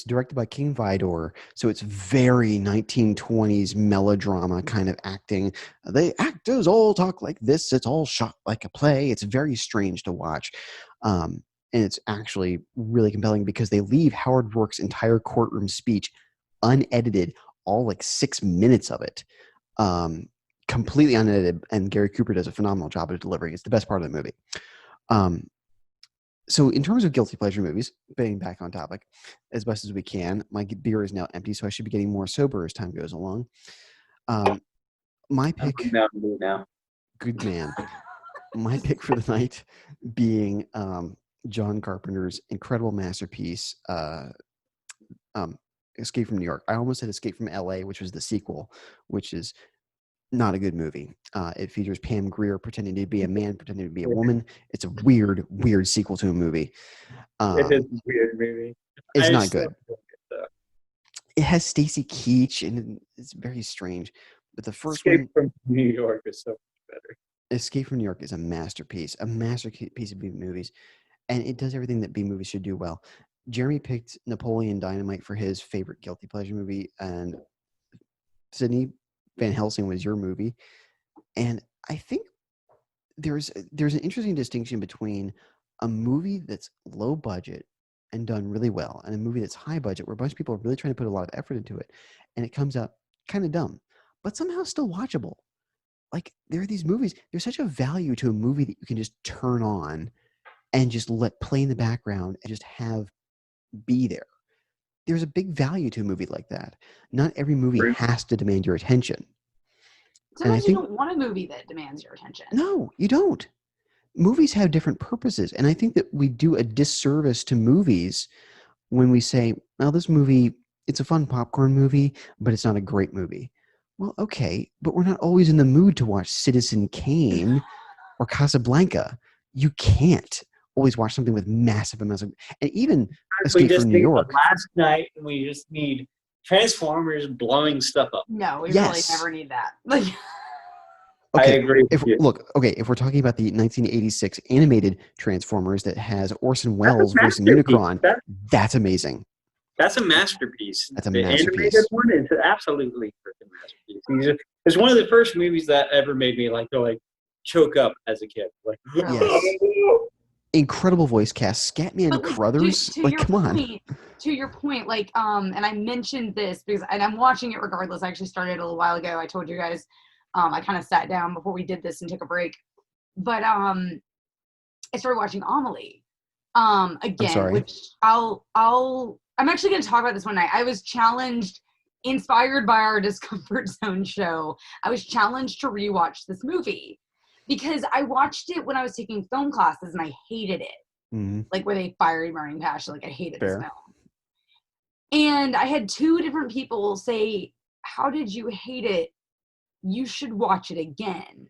directed by King Vidor, so it's very 1920s melodrama kind of acting. The actors all talk like this. It's all shot like a play. It's very strange to watch. And it's actually really compelling because they leave Howard Rourke's entire courtroom speech unedited, all like 6 minutes of it. Completely unedited, and Gary Cooper does a phenomenal job of delivering. It's the best part of the movie. So in terms of guilty pleasure movies, getting back on topic as best as we can, my beer is now empty, so I should be getting more sober as time goes along. My pick, good man. My pick for the night being John Carpenter's incredible masterpiece, Escape from New York. I almost said Escape from LA, which was the sequel, which is not a good movie. It features Pam Grier pretending to be a man, pretending to be a woman. It's a weird sequel to a movie. It is a weird movie. It's not good. It has Stacy Keach, and it's very strange. But the first Escape from New York is so much better. Escape from New York is a masterpiece of B movies, and it does everything that B movies should do well. Jeremy picked Napoleon Dynamite for his favorite guilty pleasure movie, and Sydney, Van Helsing was your movie. And I think there's an interesting distinction between a movie that's low budget and done really well, and a movie that's high budget where a bunch of people are really trying to put a lot of effort into it, and it comes out kind of dumb, but somehow still watchable. Like, there are these movies, there's such a value to a movie that you can just turn on and just let play in the background and just have be there. There's a big value to a movie like that. Not every movie has to demand your attention. Sometimes you don't want a movie that demands your attention. No, you don't. Movies have different purposes. And I think that we do a disservice to movies when we say, well, this movie, it's a fun popcorn movie, but it's not a great movie. Well, okay, but we're not always in the mood to watch Citizen Kane or Casablanca. You can't always watch something with massive amounts of, and even Escape from New York. Last night, we just need Transformers blowing stuff up. No, we really never need that. Like, okay, I agree. If we're talking about the 1986 animated Transformers that has Orson Welles voicing Unicron, that's amazing. That's a masterpiece. That's a masterpiece. The animated one is absolutely freaking masterpiece. It's one of the first movies that ever made me choke up as a kid. Like, yes. Incredible voice cast, Scatman Crothers. Come on. To your point, and I mentioned this because, and I'm watching it regardless. I actually started a little while ago. I told you guys, I kind of sat down before we did this and took a break. But I started watching Amelie again, which I'm actually going to talk about this one night. I was challenged, inspired by our Discomfort Zone show. I was challenged to rewatch this movie because I watched it when I was taking film classes and I hated it. Mm-hmm. Like with a fiery burning passion. Like, I hated this film. And I had two different people say, how did you hate it? You should watch it again.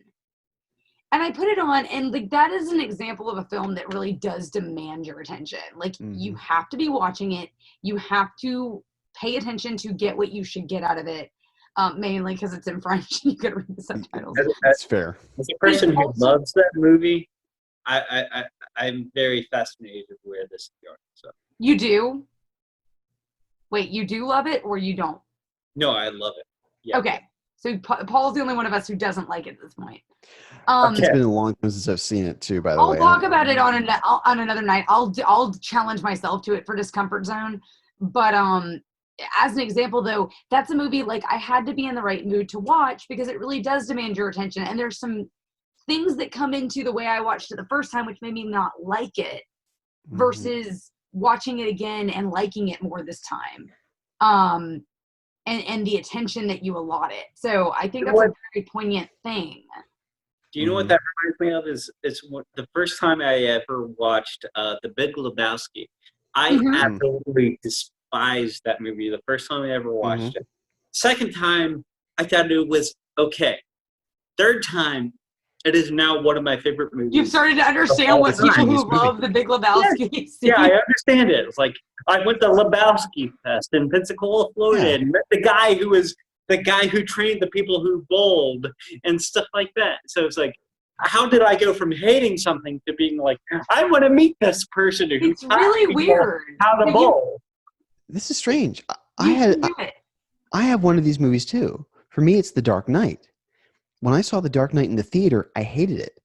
And I put it on, and that is an example of a film that really does demand your attention. Like, you have to be watching it. You have to pay attention to get what you should get out of it. Mainly because it's in French. You got to read the subtitles. That's fair. As a person who loves that movie, I'm very fascinated with where this is going. So. You do? Wait, you do love it or you don't? No, I love it. Yeah. Okay. So Paul's the only one of us who doesn't like it at this point. It's been a long time since I've seen it too, by the way. I'll talk about it on another night. I'll challenge myself to it for Discomfort Zone. But as an example, though, that's a movie like I had to be in the right mood to watch because it really does demand your attention. And there's some things that come into the way I watched it the first time, which made me not like it, versus watching it again and liking it more this time. And the attention that you allot it. So I think that's a very poignant thing. Do you know what that reminds me of? Is the first time I ever watched The Big Lebowski. I absolutely despised that movie the first time I ever watched it. Second time, I thought it was okay. Third time, it is now one of my favorite movies. You've started to understand what people who love The Big Lebowski see. Yeah, I understand it. It's like I went to Lebowski Fest in Pensacola, Florida, and met the guy who trained the people who bowled and stuff like that. So it's like, how did I go from hating something to being like, I want to meet this person who it's really weird how to bowl? This is strange. I have one of these movies too. For me, it's The Dark Knight. When I saw The Dark Knight in the theater, I hated it.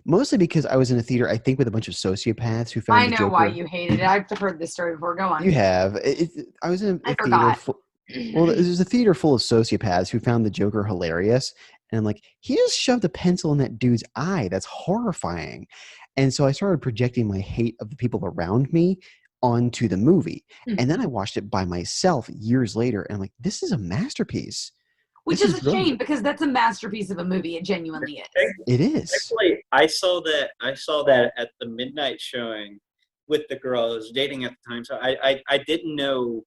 Mostly because I was in a theater, I think, with a bunch of sociopaths who found the Joker. I know why you hated it. I've heard this story before. Go on. You have. I was in a theater. Well, there's a theater full of sociopaths who found the Joker hilarious. And I'm like, he just shoved a pencil in that dude's eye. That's horrifying. And so I started projecting my hate of the people around me onto the movie. And then I watched it by myself years later. And I'm like, this is a masterpiece. Which is a shame because that's a masterpiece of a movie. It genuinely is. It is. Actually, I saw that at the midnight showing with the girl I was dating at the time. So I didn't know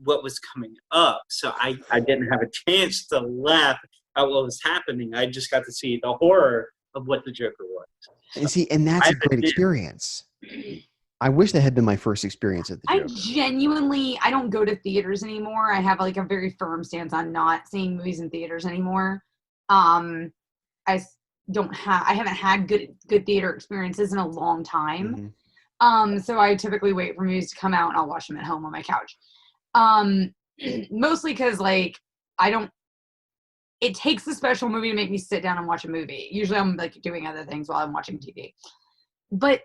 what was coming up. So I didn't have a chance to laugh at what was happening. I just got to see the horror of what the Joker was. And see, and that's a great experience. I wish that had been my first experience at the Joker. I don't go to theaters anymore. I have like a very firm stance on not seeing movies in theaters anymore. I haven't had good theater experiences in a long time. So I typically wait for movies to come out and I'll watch them at home on my couch. Mostly because like it takes a special movie to make me sit down and watch a movie. Usually I'm like doing other things while I'm watching TV. But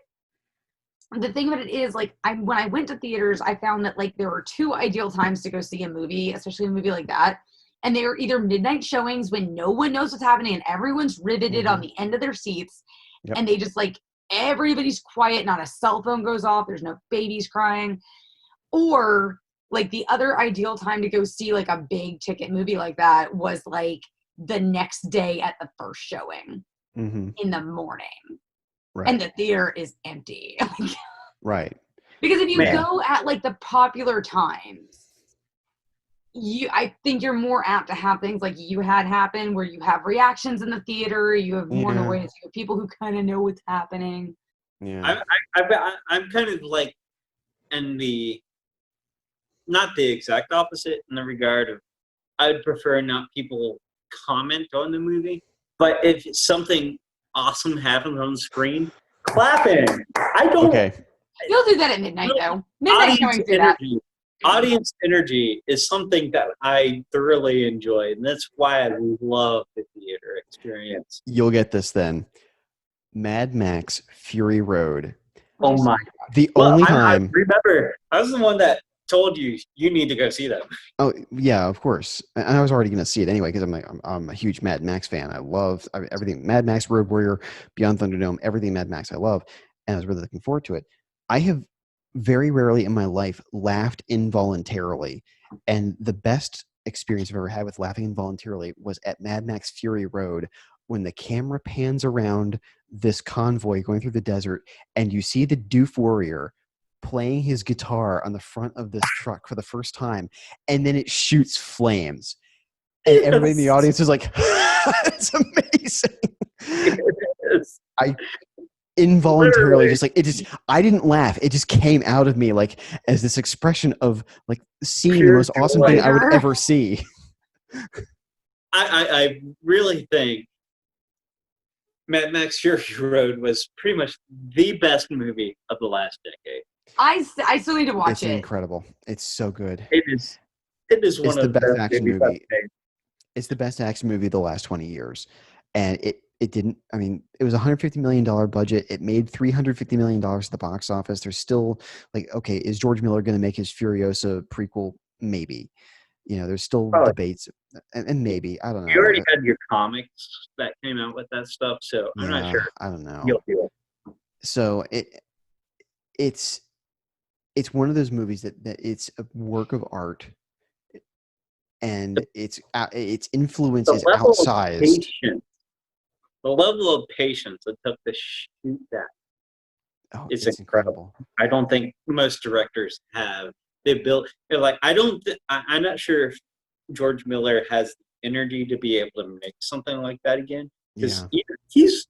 the thing about it is, like, when I went to theaters, I found that, like, there were two ideal times to go see a movie, especially a movie like that. And they were either midnight showings when no one knows what's happening and everyone's riveted on the end of their seats. Yep. And they just, like, everybody's quiet, not a cell phone goes off, there's no babies crying. Or, like, the other ideal time to go see, like, a big ticket movie like that was, like, the next day at the first showing in the morning. Right. And the theater is empty. Right. Because if you go at like the popular times, I think you're more apt to have things like you had happen where you have reactions in the theater, you have more noise, you have people who kind of know what's happening. Yeah. I'm kind of like in not the exact opposite in the regard of I'd prefer not people comment on the movie, but if something awesome happens on the screen, clapping. I don't. Okay. You'll do that at midnight, though. Midnight showings do that. Audience energy is something that I thoroughly enjoy, and that's why I love the theater experience. You'll get this then. Mad Max Fury Road. Oh my! The only time. I remember, I was the one that told you need to go see them. Oh yeah, of course. And I was already going to see it anyway because I'm a huge Mad Max fan. I love everything Mad Max, Road Warrior, Beyond Thunderdome, everything Mad Max I love, and I was really looking forward to it. I have very rarely in my life laughed involuntarily, and the best experience I've ever had with laughing involuntarily was at Mad Max Fury Road when the camera pans around this convoy going through the desert and you see the Doof Warrior playing his guitar on the front of this truck for the first time, and then it shoots flames. And everybody in the audience is like, it's amazing. I involuntarily I didn't laugh. It just came out of me like as this expression of like seeing the most awesome thing I would ever see. I really think Mad Max Fury Road was pretty much the best movie of the last decade. I still need to watch it. It's incredible. It's so good. It is one of the best action movie. It's the best action movie of the last 20 years. And it didn't, I mean, it was a $150 million budget. It made $350 million at the box office. There's still like, okay, is George Miller going to make his Furiosa prequel? Maybe. You know, there's still Probably. debates, and maybe, I don't know. You already had your comics that came out with that stuff, so I'm not sure I don't know. you'll do it. So it's one of those movies that it's a work of art, and its influence is outsized. The level of patience it took to shoot that is incredible. I don't think most directors have the ability. Like, I'm not sure if George Miller has the energy to be able to make something like that again. Because he's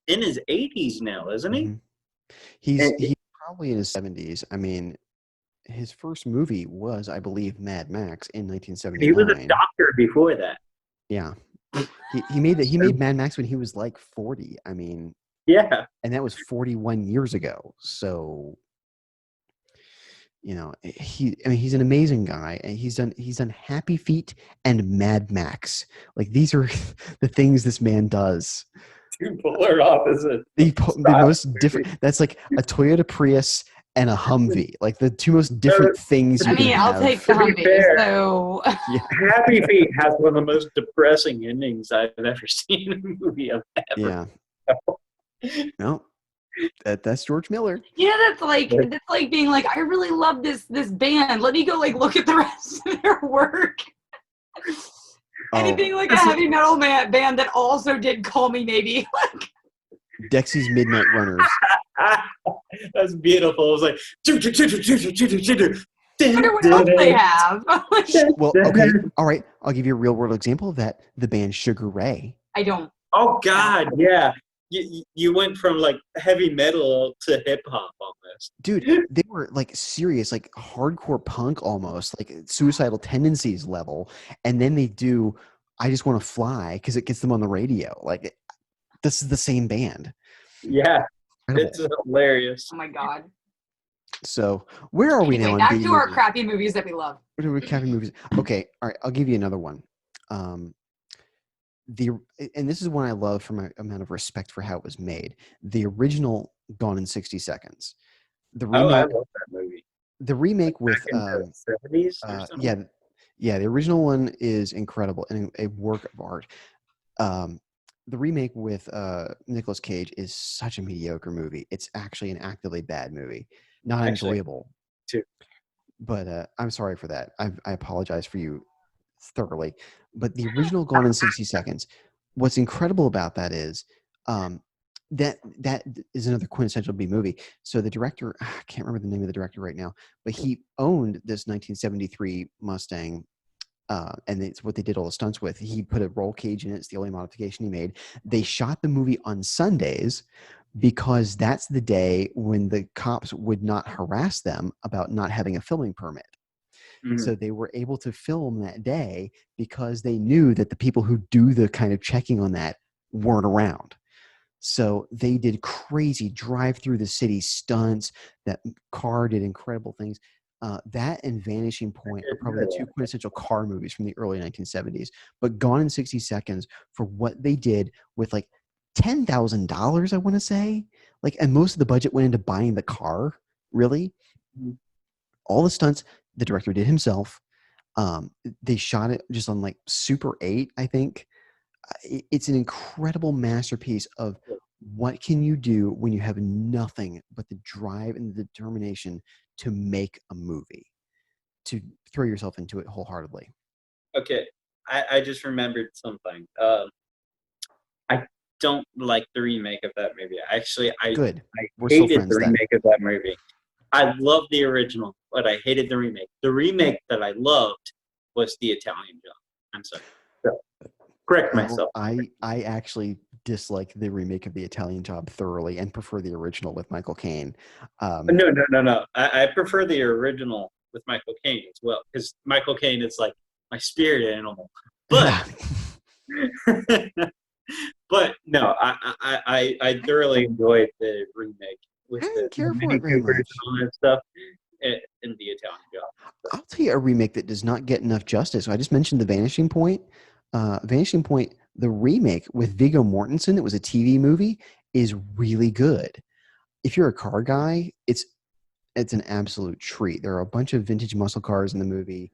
in his 80s now, isn't he? Mm-hmm. He's probably in his 70s. I mean, his first movie was, I believe, Mad Max in 1979. He was a doctor before that. Yeah. He made Mad Max when he was like 40. I mean, yeah, and that was 41 years ago. So, you know, he's an amazing guy, and he's done Happy Feet and Mad Max. Like, these are the things this man does. Two polar opposites. The most different. That's like a Toyota Prius and a Humvee, like the two most different things. I mean, I'll take the Humvee. So Happy Feet has one of the most depressing endings I've ever seen in a movie ever. Yeah. No, that's George Miller. Yeah, that's like being like, I really love this band. Let me go like look at the rest of their work. Anything like a heavy metal band that also did Call Me Maybe. Dexy's Midnight Runners. That's beautiful. It was like, I wonder what else they have. Well, okay, all right. I'll give you a real world example of that. The band Sugar Ray. I don't. Oh God, yeah. You went from like heavy metal to hip hop almost. Dude, they were like serious, like hardcore punk almost, like Suicidal Tendencies level. And then they do I Just Want to Fly because it gets them on the radio. Like, this is the same band. Yeah. Incredible. It's hilarious. Oh my God. So where are we now? Back to our crappy movies that we love. What are we crappy movies? Okay, all right. I'll give you another one. And this is one I love from an amount of respect for how it was made. The original Gone in 60 Seconds. The remake, I love that movie. The remake with the 70s or something? Yeah. The original one is incredible and a work of art. The remake with Nicolas Cage is such a mediocre movie. It's actually an actively bad movie. Not enjoyable. Too. But I'm sorry for that. I apologize for you thoroughly. But the original Gone in 60 Seconds, what's incredible about that is that is another quintessential B movie. So the director, I can't remember the name of the director right now, but he owned this 1973 Mustang. And it's what they did all the stunts with. He put a roll cage in it. It's the only modification he made. They shot the movie on Sundays because that's the day when the cops would not harass them about not having a filming permit. Mm-hmm. So they were able to film that day because they knew that the people who do the kind of checking on that weren't around. So they did crazy drive through the city stunts. That car did incredible things. That and Vanishing Point are probably the two quintessential car movies from the early 1970s. But Gone in 60 Seconds, for what they did with like $10,000, I want to say, like, and most of the budget went into buying the car. Really, all the stunts the director did himself. They shot it just on like Super 8, I think. It's an incredible masterpiece of what can you do when you have nothing but the drive and the determination to make a movie, to throw yourself into it wholeheartedly. Okay, I just remembered something. I don't like the remake of that movie. Actually, I hated the remake of that movie. I love the original, but I hated the remake. The remake that I loved was The Italian Job. I'm sorry. So, correct myself. I actually dislike the remake of The Italian Job thoroughly and prefer the original with Michael Caine. No. I prefer the original with Michael Caine as well, because Michael Caine is like my spirit animal. But but no, I thoroughly enjoyed the remake with the Mini Coopers and all that stuff in The Italian Job. I'll tell you a remake that does not get enough justice. I just mentioned The Vanishing Point. Vanishing Point, the remake with Viggo Mortensen, it was a TV movie, is really good. If you're a car guy, it's an absolute treat. There are a bunch of vintage muscle cars in the movie,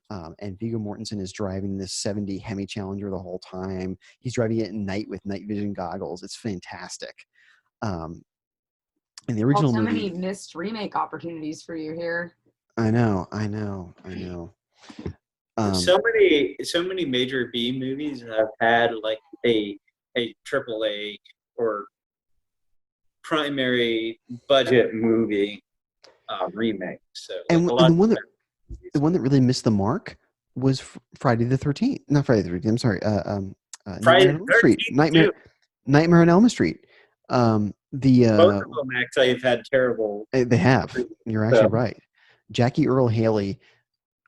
and Viggo Mortensen is driving this 70 Hemi Challenger the whole time. He's driving it at night with night vision goggles. It's fantastic. In the original so movie, many missed remake opportunities for you here. I know. So many major B movies have had like a AAA or primary budget movie remake. So like and a lot the one that really missed the mark was Friday the 13th. Not Friday the 13th. I'm sorry. Nightmare on Elm Street. Nightmare on Elm Street. Both of them actually have had terrible. They have. You're actually right. Jackie Earle Haley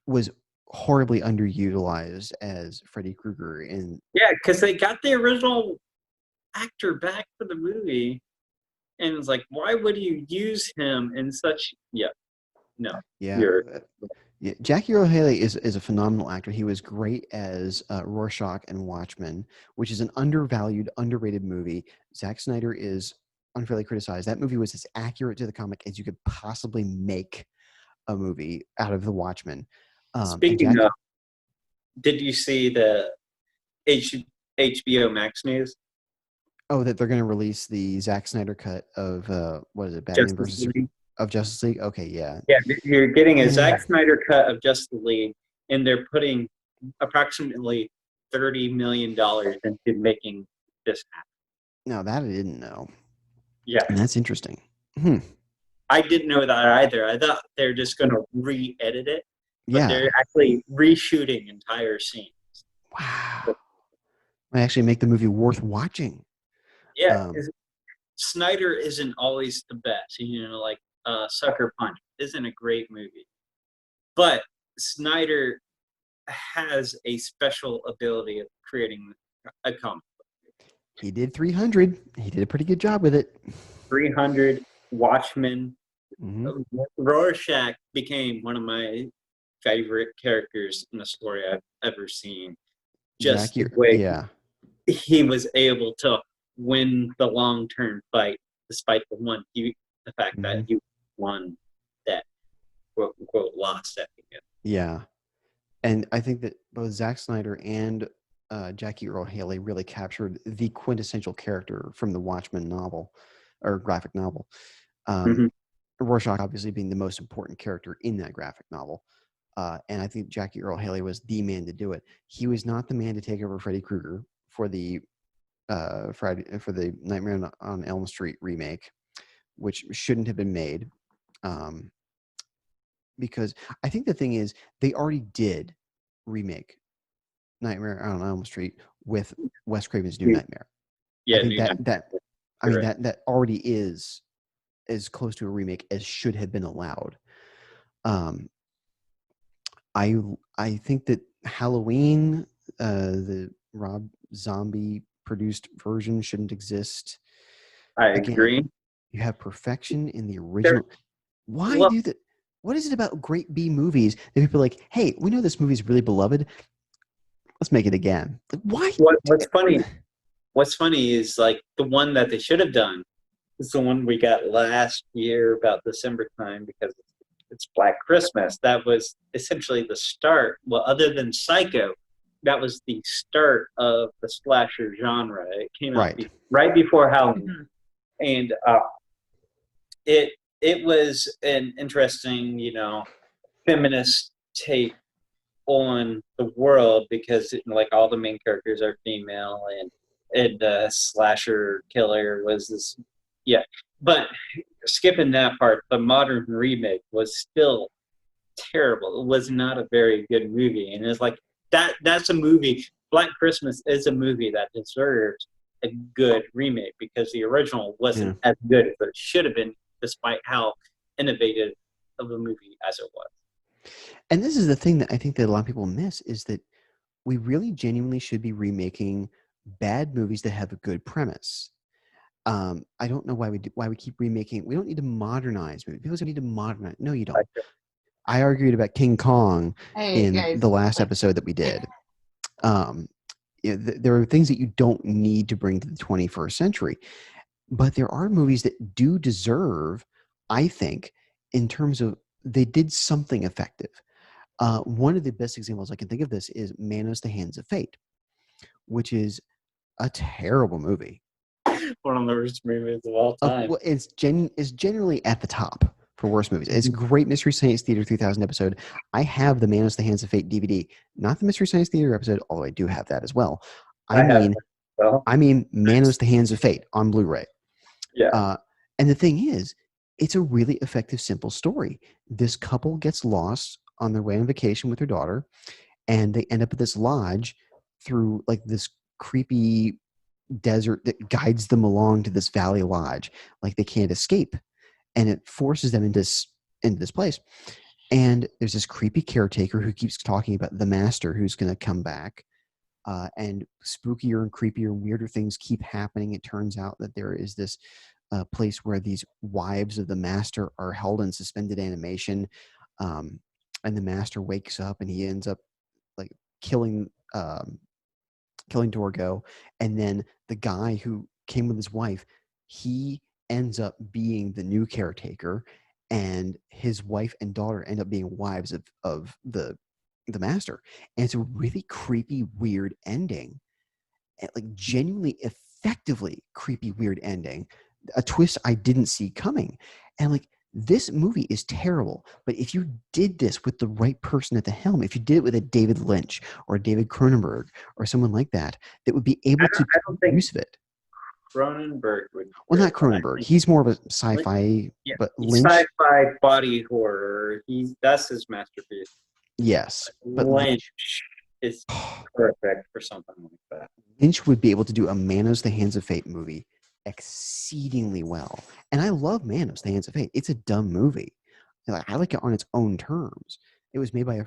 was horribly underutilized as Freddy Krueger in. Yeah, because they got the original actor back for the movie, and it's like, why would you use him in such? Yeah, no. Yeah. Yeah, Jackie Earle Haley is a phenomenal actor. He was great as Rorschach and Watchmen, which is an undervalued, underrated movie. Zack Snyder is unfairly criticized. That movie was as accurate to the comic as you could possibly make a movie out of The Watchmen. Speaking of, did you see the HBO Max news? Oh, that they're going to release the Zack Snyder cut of what is it, Batman versus of Justice League? Okay, yeah. Yeah, you're getting a Zack Snyder cut of Justice League, and they're putting approximately $30 million into making this happen. No, that I didn't know. Yeah. And that's interesting. I didn't know that either. I thought they're just going to re-edit it, but they're actually reshooting entire scenes. Wow. Might actually make the movie worth watching. Yeah, Snyder isn't always the best. You know, like Sucker Punch isn't a great movie, but Snyder has a special ability of creating a comic book. He did 300. He did a pretty good job with it. 300, Watchmen. Rorschach became one of my favorite characters in a story I've ever seen. Just the way he was able to win the long-term fight, despite the fact that he won that quote-unquote lost at the end. Yeah, and I think that both Zack Snyder and Jackie Earle Haley really captured the quintessential character from the Watchmen novel or graphic novel. Rorschach obviously being the most important character in that graphic novel. And I think Jackie Earle Haley was the man to do it. He was not the man to take over Freddy Krueger for the Nightmare on Elm Street remake, which shouldn't have been made. Because I think the thing is they already did remake Nightmare on Elm Street with Wes Craven's New Nightmare. Yeah, I think that already is as close to a remake as should have been allowed. I think that Halloween, the Rob Zombie produced version, shouldn't exist. I agree. You have perfection in the original. Why do that? What is it about great B movies that people are like, hey, we know this movie is really beloved. Let's make it again. Like, why? What's funny is like the one that they should have done is the one we got last year about December time because it's Black Christmas. That was essentially the start. Well, other than Psycho, that was the start of the slasher genre. It came out right before Halloween, and it was an interesting, feminist take on the world because like all the main characters are female and the slasher killer was this. Yeah, but skipping that part, the modern remake was still terrible. It was not a very good movie, and it's like that's a movie. Black Christmas is a movie that deserves a good remake because the original wasn't as good as it should have been, despite how innovative of a movie as it was. And this is the thing that I think that a lot of people miss is that we really genuinely should be remaking bad movies that have a good premise. I don't know why we keep remaking. We don't need to modernize movies. People need to modernize. No, you don't. I argued about King Kong in the last episode that we did. there are things that you don't need to bring to the 21st century, but there are movies that do deserve, I think, in terms of they did something effective. One of the best examples I can think of this is Manos: The Hands of Fate, which is a terrible movie. One of the worst movies of all time. Well, it's generally at the top for worst movies. It's a great Mystery Science Theater 3000 episode. I have the Manos: The Hands of Fate DVD, not the Mystery Science Theater episode, although I do have that as well. I mean Manos: The Hands of Fate on Blu-ray. Yeah. And the thing is, it's a really effective, simple story. This couple gets lost on their way on vacation with their daughter, and they end up at this lodge through like this creepy desert that guides them along to this valley lodge. Like they can't escape, and it forces them into this place. And there's this creepy caretaker who keeps talking about the master who's going to come back. And spookier and creepier, weirder things keep happening. It turns out that there is this place where these wives of the master are held in suspended animation, and the master wakes up and he ends up like killing Torgo, and then the guy who came with his wife, he ends up being the new caretaker, and his wife and daughter end up being wives of the master. And it's a really creepy, weird ending, like genuinely effectively creepy, weird ending, a twist I didn't see coming. And like, this movie is terrible, but if you did this with the right person at the helm, if you did it with a David Lynch or a David Cronenberg or someone like that, that would be able to make use of it. Cronenberg would. Well, not Cronenberg. He's more of a sci-fi, but Lynch. Sci-fi body horror. That's his masterpiece. Yes, but Lynch is perfect for something like that. Lynch would be able to do a Manos: The Hands of Fate movie exceedingly well. And I love Manos: The Hands of Fate. It's a dumb movie. I like it on its own terms. It was made by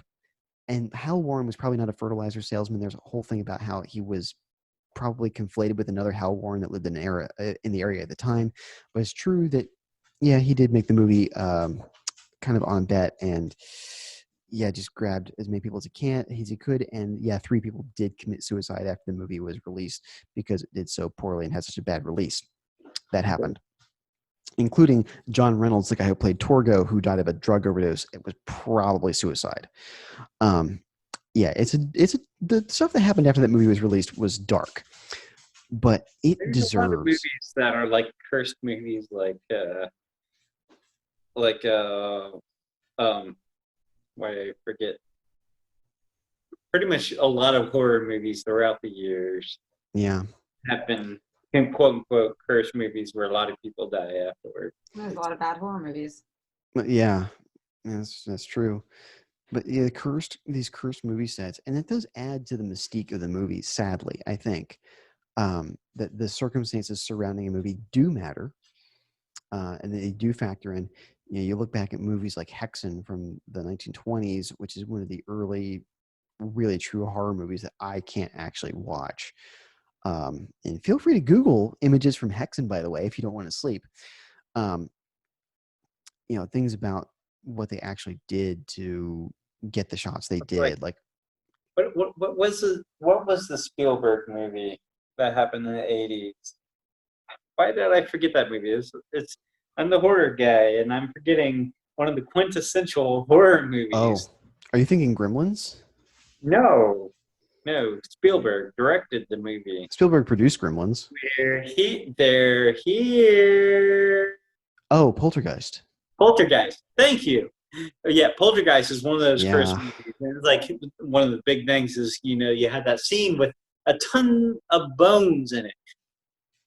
and Hal Warren was probably not a fertilizer salesman. There's a whole thing about how he was probably conflated with another Hal Warren that lived in the area at the time. But it's true that, yeah, he did make the movie kind of on bet, and yeah, just grabbed as many people as he could. And yeah, 3 people did commit suicide after the movie was released because it did so poorly and had such a bad release. That happened, including John Reynolds, the guy who played Torgo, who died of a drug overdose. It was probably suicide. Yeah, the stuff that happened after that movie was released was dark, but it deserves. A lot of movies that are like cursed movies, why I forget. Pretty much a lot of horror movies throughout the years, yeah, have been in quote unquote cursed movies where a lot of people die afterward. There's a lot of bad horror movies. Yeah, that's true. But yeah, these cursed movie sets, and it does add to the mystique of the movie. Sadly, I think that the circumstances surrounding a movie do matter, and they do factor in. You look back at movies like Hexen from the 1920s, which is one of the early, really true horror movies that I can't actually watch. And feel free to Google images from Hexen, by the way, if you don't want to sleep. Things about what they actually did to get the shots they did. Like, what was the Spielberg movie that happened in the 80s? Why did I forget that movie? It's I'm the horror guy, and I'm forgetting one of the quintessential horror movies. Oh, are you thinking Gremlins? No, Spielberg directed the movie. Spielberg produced Gremlins. They're here. Oh, Poltergeist. Thank you. Yeah, Poltergeist is one of those cursed movies. And it's like one of the big things is, you had that scene with a ton of bones in it.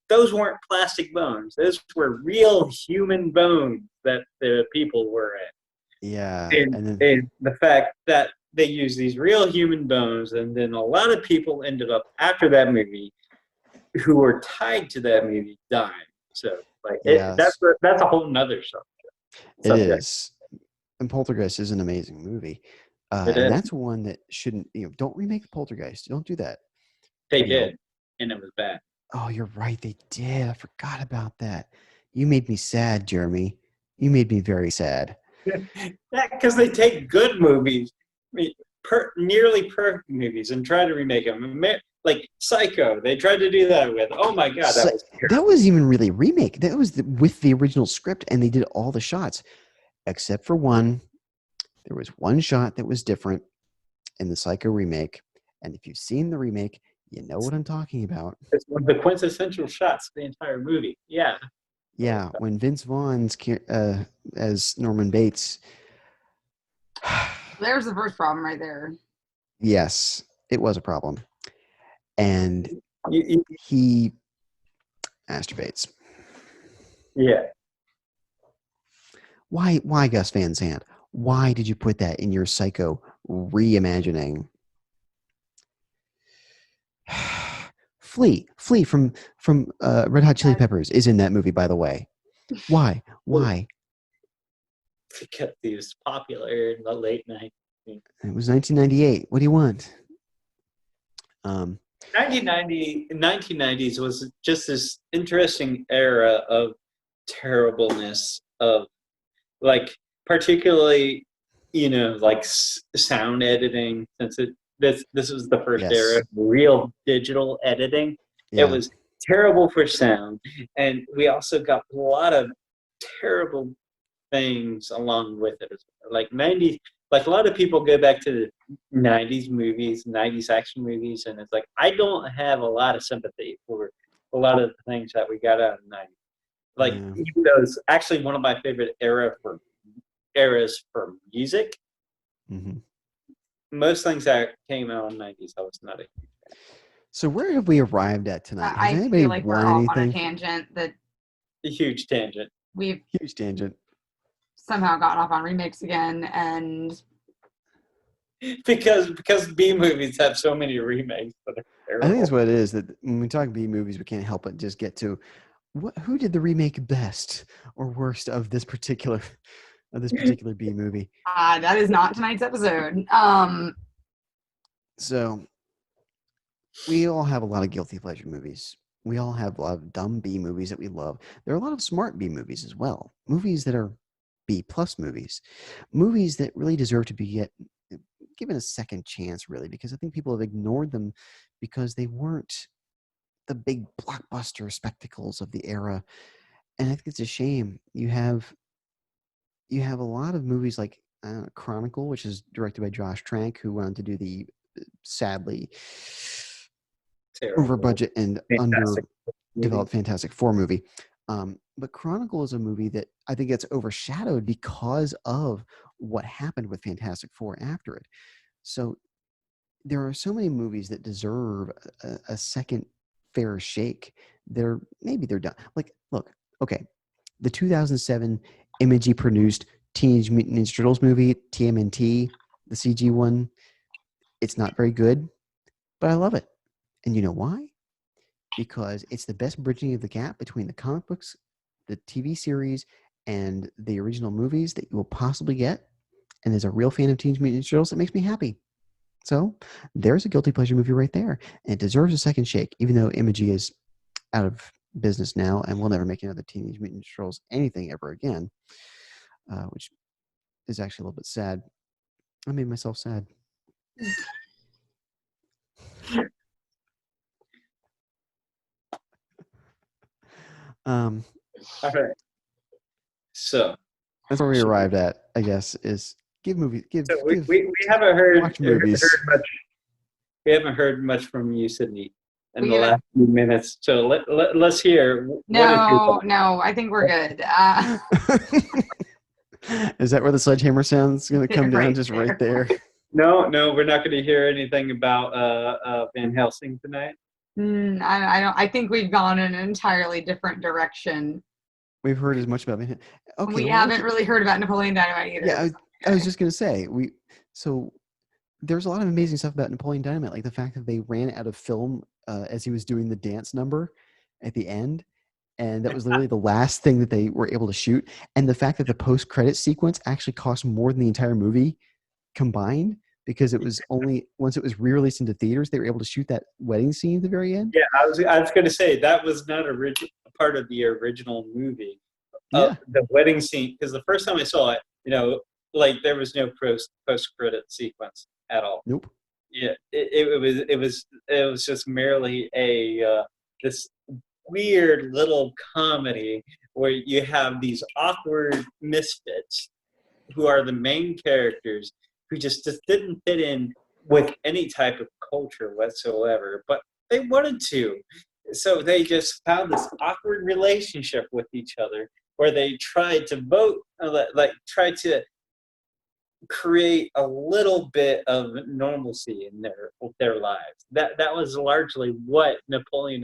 Those weren't plastic bones. Those were real human bones that the people were in. Yeah. And the fact that they used these real human bones, and then a lot of people ended up after that movie who were tied to that movie dying. So that's a whole nother subject. It is. And Poltergeist is an amazing movie. And that's one that shouldn't, don't remake Poltergeist. Don't do that. They did. And it was bad. Oh, you're right. They did. I forgot about that. You made me sad, Jeremy. You made me very sad. Because they take good movies, nearly perfect movies, and try to remake them. like Psycho. They tried to do that with. Oh my god, that was terrible. That wasn't even really a remake. That was with the original script, and they did all the shots except for one. There was one shot that was different in the Psycho remake, and if you've seen the remake, you know what I'm talking about. It's one of the quintessential shots of the entire movie. Yeah. Yeah, when Vince Vaughn's as Norman Bates. There's the first problem right there. Yes, it was a problem, and You, he masturbates. yeah. Why, Gus Van Sant? Why did you put that in your Psycho reimagining? Flea from Red Hot Chili Peppers is in that movie, by the way. Why? Because he was popular in the late 90s. It was 1998. What do you want? 1990s was just this interesting era of terribleness of like particularly like sound editing, since this was the first era of real digital editing. Yeah. It was terrible for sound, and we also got a lot of terrible things along with it. Like 90s, like a lot of people go back to the 90s movies, 90s action movies, and it's like I don't have a lot of sympathy for a lot of the things that we got out of the 90s. Like even though it's actually one of my favorite eras for music. Mm-hmm. Most things that came out in the 90s, I was not a huge fan. So where have we arrived at tonight? Has I anybody feel like we're won off anything? on a tangent that A huge tangent. we've Huge tangent. somehow gotten off on remakes again, and because B movies have so many remakes that are terrible. I think that's what it is, that when we talk B movies, we can't help but just get to who did the remake best or worst of this particular B movie. that is not tonight's episode. So we all have a lot of guilty pleasure movies. We all have a lot of dumb B movies that we love. There are a lot of smart B movies as well. Movies that are B+ movies. Movies that really deserve to be given a second chance, really, because I think people have ignored them because they weren't the big blockbuster spectacles of the era. And I think it's a shame. You have a lot of movies like Chronicle, which is directed by Josh Trank, who went on to do the sadly over budget and underdeveloped Fantastic Four movie. But Chronicle is a movie that I think gets overshadowed because of what happened with Fantastic Four after it. So there are so many movies that deserve a second fair shake. Maybe they're done. Like, look, okay, the 2007 Imagi produced Teenage Mutant Ninja Turtles movie, TMNT, the CG one. It's not very good, but I love it. And you know why? Because it's the best bridging of the gap between the comic books, the TV series, and the original movies that you will possibly get. And as a real fan of Teenage Mutant Ninja Turtles, it makes me happy. So there's a guilty pleasure movie right there. And it deserves a second shake, even though Imagi is out of business now and will never make another Teenage Mutant Ninja Turtles anything ever again, which is actually a little bit sad. I made myself sad. All right. So that's where we arrived at, I guess, is we haven't heard movies. Much. We haven't heard much from you, Sydney, in the last few minutes. So let's hear. No, I think we're good. Is that where the sledgehammer sound's going to come down? Just right there. No, we're not going to hear anything about Van Helsing tonight. I don't. I think we've gone in an entirely different direction. We've heard as much about Van. Okay, we haven't really heard about Napoleon Dynamite either. Yeah, I was just going to say So there's a lot of amazing stuff about Napoleon Dynamite, like the fact that they ran out of film as he was doing the dance number at the end, and that was literally the last thing that they were able to shoot. And the fact that the post-credit sequence actually cost more than the entire movie combined, because it was only once it was re-released into theaters, they were able to shoot that wedding scene at the very end. Yeah, I was going to say that was not a part of the original movie. The wedding scene, because the first time I saw it, like there was no post-credit sequence at all. Nope. Yeah, it was just merely a this weird little comedy where you have these awkward misfits who are the main characters who just didn't fit in with any type of culture whatsoever, but they wanted to. So they just found this awkward relationship with each other where they tried to vote, tried to create a little bit of normalcy in their lives. That was largely what Napoleon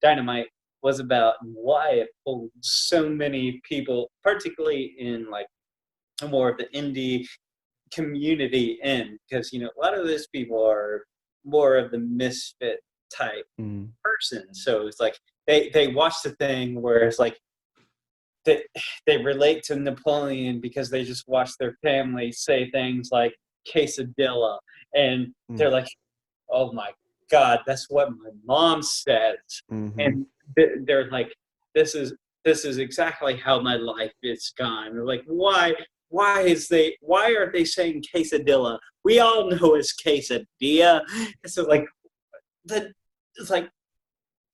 Dynamite was about, and why it pulled so many people, particularly in like more of the indie community in, because a lot of those people are more of the misfit type person. So it's like they watch the thing where it's like they relate to Napoleon because they just watch their family say things like quesadilla, and they're like, oh my God, that's what my mom says. And they're like, this is exactly how my life is gone. They're like, why are they saying quesadilla? We all know it's quesadilla. So like it's like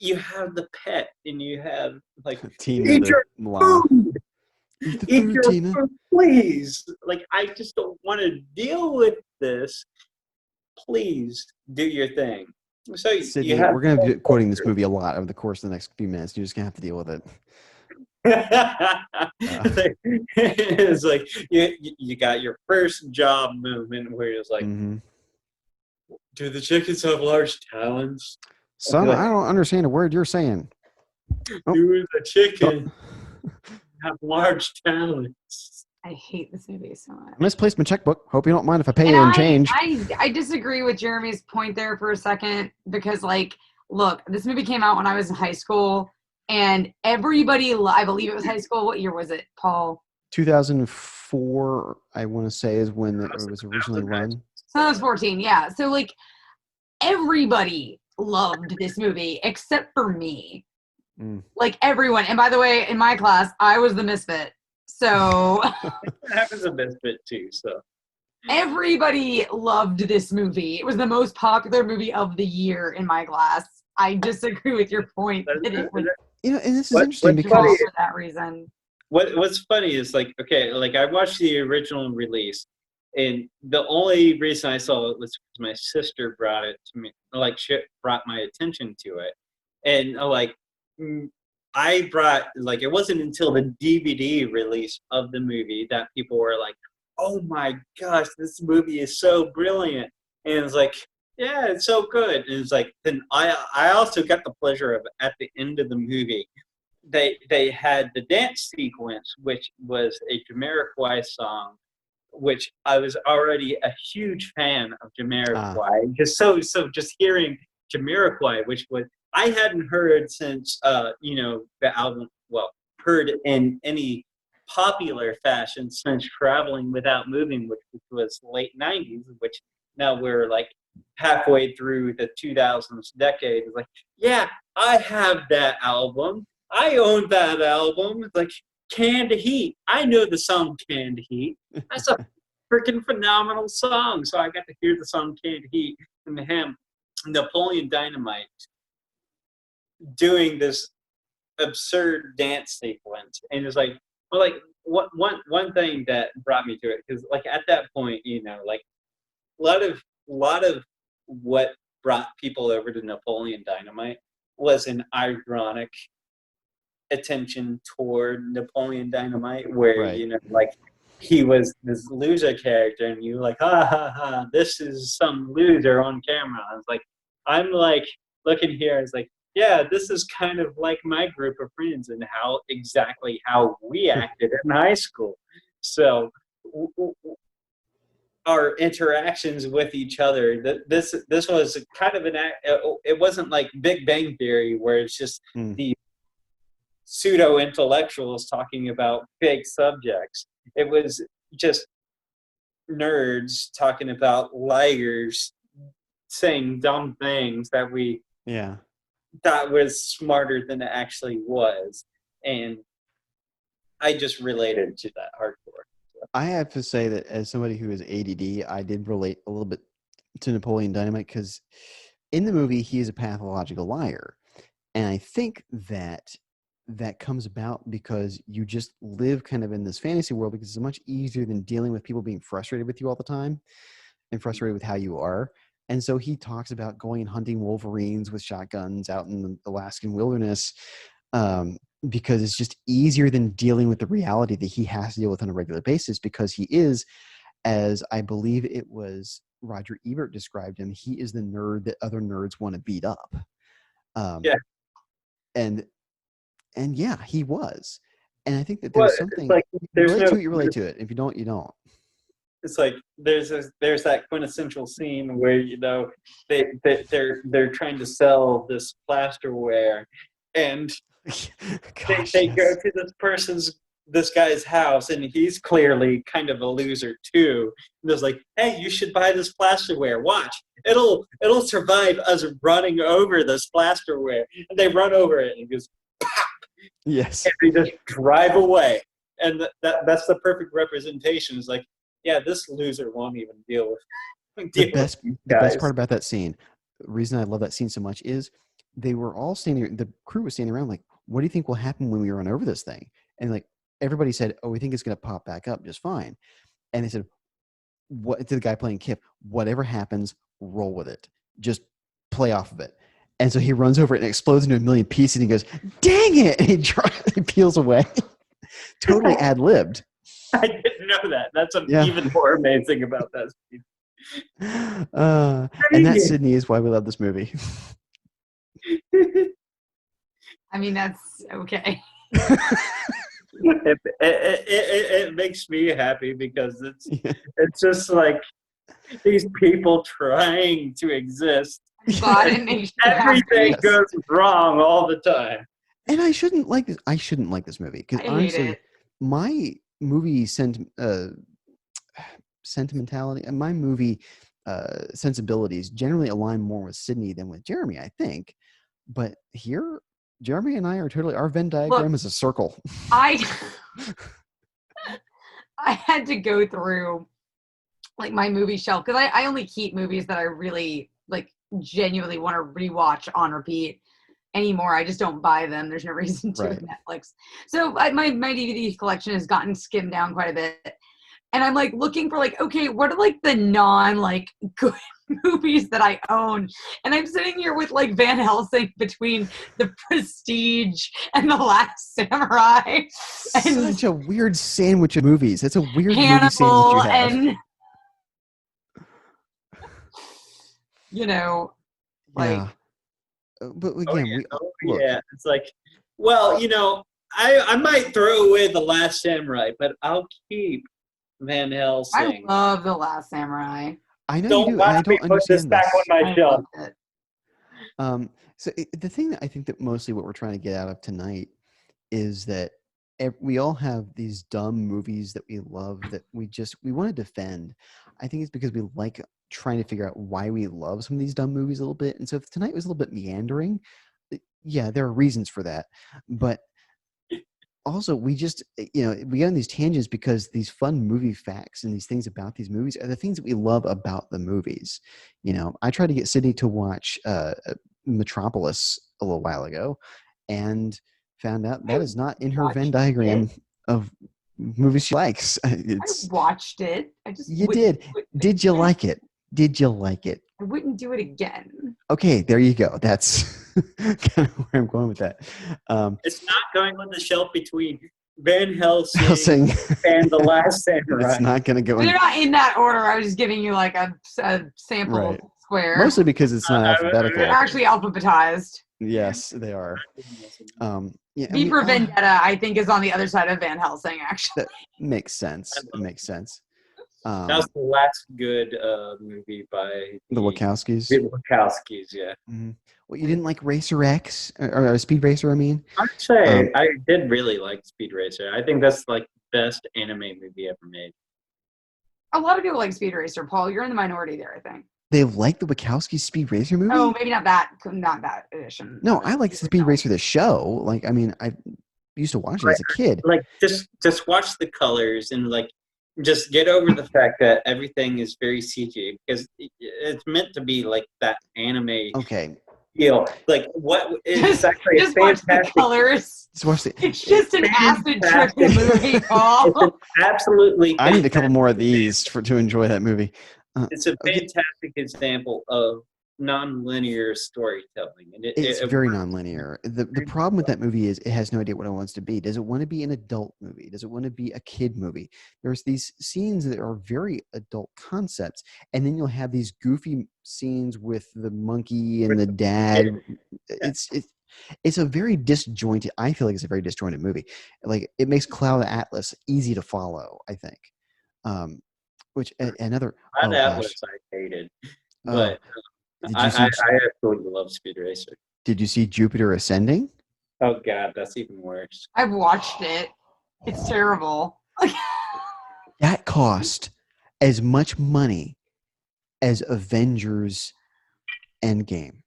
you have the pet and you have like Tina eat the your llama. food. Eat the Eat food, your Tina. food, please. Like, I just don't want to deal with this. Please do your thing. So you Sydney, have we're going to be quoting this movie a lot over the course of the next few minutes. You're just going to have to deal with it. it's like you got your first job movement where it's like, do the chickens have large talons? Son, Like, I don't understand a word you're saying. do the chicken have large talons? I hate this movie so much. I misplaced my checkbook. Hope you don't mind if I pay you in change. I disagree with Jeremy's point there for a second, because like, look, this movie came out when I was in high school, and everybody, I believe it was high school. What year was it, Paul? 2004, I want to say, is when it was originally run. So I was 14, yeah. So like, everybody loved this movie except for me. Like, everyone. And by the way, in my class, I was the misfit. So I was a misfit too. So everybody loved this movie. It was the most popular movie of the year in my class. I disagree with your point that it was, and this is interesting because for that reason. What's funny is like, okay, like I watched the original release, and the only reason I saw it was because my sister brought it to me, like she brought my attention to it, and I brought, like, it wasn't until the DVD release of the movie that people were like, oh my gosh, this movie is so brilliant. And it's like, yeah, it's so good. And it's like, then I also got the pleasure of, at the end of the movie, they had the dance sequence, which was a Jamiroquai song, which I was already a huge fan of Jamiroquai. Just hearing Jamiroquai, which was, I hadn't heard since the album, well, heard in any popular fashion since Traveling Without Moving, which was late 90s, which now we're like halfway through the 2000s decade. It's like, yeah, I have that album. I own that album. It's like, Canned Heat. I know the song Canned Heat. That's a freaking phenomenal song. So I got to hear the song Canned Heat from him, Napoleon Dynamite, doing this absurd dance sequence. And it's like, well, like, one thing that brought me to it, because like at that point, like a lot of what brought people over to Napoleon Dynamite was an ironic attention toward Napoleon Dynamite, where right. like he was this loser character, and you like, ha ha ha, this is some loser on camera. I was like, I'm like looking here, it's like, yeah, this is kind of like my group of friends and how we acted in high school. So our interactions with each other, this was kind of it wasn't like Big Bang Theory where it's just the pseudo intellectuals talking about big subjects. It was just nerds talking about liars saying dumb things that we thought was smarter than it actually was. And I just related to that hardcore. I have to say that as somebody who is ADD, I did relate a little bit to Napoleon Dynamite because in the movie he is a pathological liar, and I think that comes about because you just live kind of in this fantasy world because it's much easier than dealing with people being frustrated with you all the time and frustrated with how you are. And so he talks about going and hunting wolverines with shotguns out in the Alaskan wilderness because it's just easier than dealing with the reality that he has to deal with on a regular basis because he is, as I believe it was Roger Ebert described him, he is the nerd that other nerds want to beat up. Yeah. And yeah, he was. And I think that Well, there's it's something, like you there's relate no. to it, you relate to it. If you don't, you don't. It's like there's that quintessential scene where they're trying to sell this plasterware, and Gosh, they yes. go to this guy's house, and he's clearly kind of a loser too. And it's like, hey, you should buy this plasterware. Watch, it'll survive us running over this plasterware. And they run over it, and it goes pop, Yes. and they just drive away. And that's the perfect representation. It's like, yeah, this loser won't even deal with The best part about that scene, the reason I love that scene so much is they were all standing, the crew was standing around like, what do you think will happen when we run over this thing? And like everybody said, oh, we think it's going to pop back up just fine. And they said, what to the guy playing Kip, whatever happens, roll with it. Just play off of it. And so he runs over it and it explodes into a million pieces and he goes, dang it! And he peels away. Totally ad-libbed. I didn't know that. That's even more amazing about that scene. And that, Sydney, is why we love this movie. I mean, that's okay. It makes me happy because it's just like these people trying to exist. But it makes you Everything happy. goes wrong all the time. And I shouldn't like this. I shouldn't like this movie because honestly, my movie sentimentality and my movie sensibilities generally align more with Sydney than with Jeremy, I think. But here, Jeremy and I are totally, our Venn diagram is a circle. I had to go through like my movie shelf because I only keep movies that I really like genuinely want to rewatch on repeat anymore. I just don't buy them. There's no reason to with Netflix. So my DVD collection has gotten skimmed down quite a bit. And I'm like looking for like, okay, what are like the non like good movies that I own? And I'm sitting here with like Van Helsing between The Prestige and The Last Samurai. And such a weird sandwich of movies. That's a weird Hannibal movie sandwich you have. And you know, like but again, it's like, well, you know, I might throw away The Last Samurai, but I'll keep Van Helsing. I love The Last Samurai. I know you do, and I don't understand this back on my shelf. So the thing that I think that mostly what we're trying to get out of tonight is that we all have these dumb movies that we love that we want to defend. I think it's because we like trying to figure out why we love some of these dumb movies a little bit. And so if tonight was a little bit meandering, yeah, there are reasons for that. But also, we just, we get on these tangents because these fun movie facts and these things about these movies are the things that we love about the movies. I tried to get Sydney to watch Metropolis a little while ago and found out that is not in her Venn diagram of movies she likes. I watched it. You did. Did you like it? Did you like it? I wouldn't do it again. Okay, there you go. That's kind of where I'm going with that. It's not going on the shelf between Van Helsing and The Last Samurai. It's not going to go. They're not in that order. I was just giving you like a sample square. Mostly because it's not alphabetical. They're actually alphabetized. Yes, they are. V for Vendetta, I think, is on the other side of Van Helsing. Actually, that makes sense. It makes sense. That was the last good movie by the Wachowskis. The Wachowskis, yeah. Mm-hmm. Well, you didn't like Racer X or Speed Racer? I mean, I'd say I did really like Speed Racer. I think that's like the best anime movie ever made. A lot of people like Speed Racer. Paul, you're in the minority there, I think. They like the Wachowskis Speed Racer movie? Oh, maybe not that edition. No, I like Speed Racer the show. Like, I mean, I used to watch it as a kid. Like, just watch the colors and like just get over the fact that everything is very CG because it's meant to be like that anime Okay. feel. Like what it's actually just watch the colors. Just watch It's just an acid trip movie, Paul. It's absolutely. I need a couple more of these to enjoy that movie. It's a fantastic example of non-linear storytelling, and it's very non-linear. The problem with that movie is it has no idea what it wants to be. Does it want to be an adult movie? Does it want to be a kid movie? There's these scenes that are very adult concepts, and then you'll have these goofy scenes with the monkey and the dad. It's a very disjointed. I feel like it's a very disjointed movie. Like it makes Cloud Atlas easy to follow, I think. Which another Atlas I hated, but I absolutely love Speed Racer. Did you see Jupiter Ascending? Oh God, that's even worse. I've watched it. It's terrible. That cost as much money as Avengers Endgame.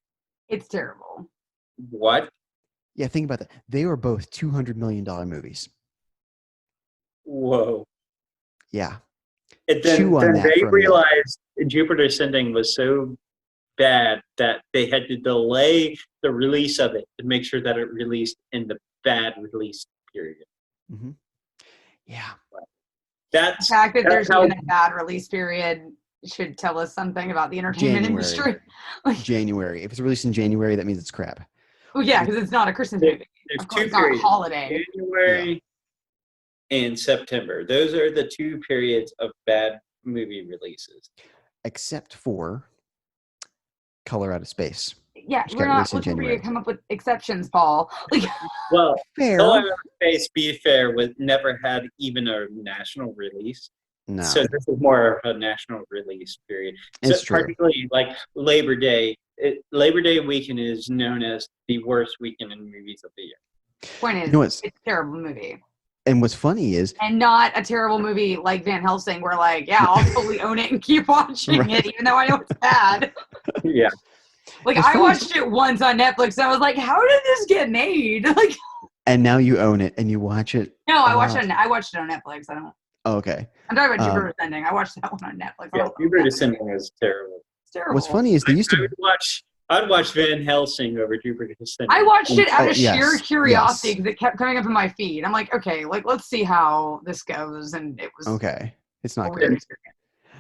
It's terrible. What? Yeah, think about that. They were both $200 million movies. Whoa. Yeah. And then they realized Jupiter Ascending was so bad that they had to delay the release of it to make sure that it released in the bad release period. Mm-hmm. Yeah. The fact that there's even a bad release period should tell us something about the entertainment industry. January. If it's released in January, that means it's crap. Oh yeah, because it's not a Christmas movie. There's of course, two it's not periods. a holiday. January and September. Those are the two periods of bad movie releases. Except for Color Out of Space. Yeah, we're not looking for you to come up with exceptions, Paul. Well, fair. Color Out of Space, be fair, never had even a national release. No. So this is more of a national release period. It's so true. Particularly like Labor Day. Labor Day weekend is known as the worst weekend in movies of the year. Point is, it's a terrible movie. And what's funny is... And not a terrible movie like Van Helsing where like, yeah, I'll totally own it and keep watching it even though I know it's bad. Yeah. Like I watched it once on Netflix and I was like, how did this get made? Like. And now you own it and you watch it. No, I watched it on Netflix. I don't. Oh, okay. I'm talking about Jupiter Ascending. I watched that one on Netflix. Yeah, Jupiter Ascending was terrible. It's terrible. What's funny is they used to... I'd watch Van Helsing over Jupiter Ascending. I watched it out of sheer curiosity because it kept coming up in my feed. I'm like, okay, let's see how this goes, and it was okay. It's not good.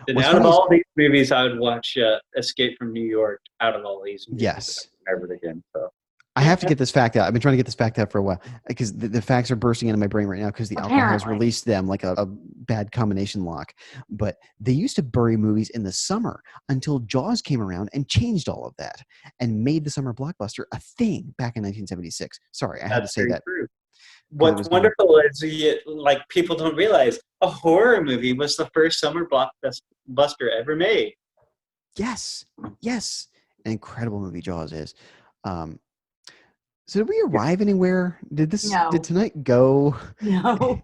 And out of all these movies, I would watch Escape from New York. Out of all these movies, yes, ever again. So I have to get this fact out. I've been trying to get this fact out for a while because the facts are bursting into my brain right now because the alcohol has released them like a bad combination lock. But they used to bury movies in the summer until Jaws came around and changed all of that and made the summer blockbuster a thing back in 1976. Sorry, I had to say that. True. What's wonderful is like people don't realize a horror movie was the first summer blockbuster ever made. Yes, an incredible movie Jaws is. So did we arrive anywhere? Did tonight go? No.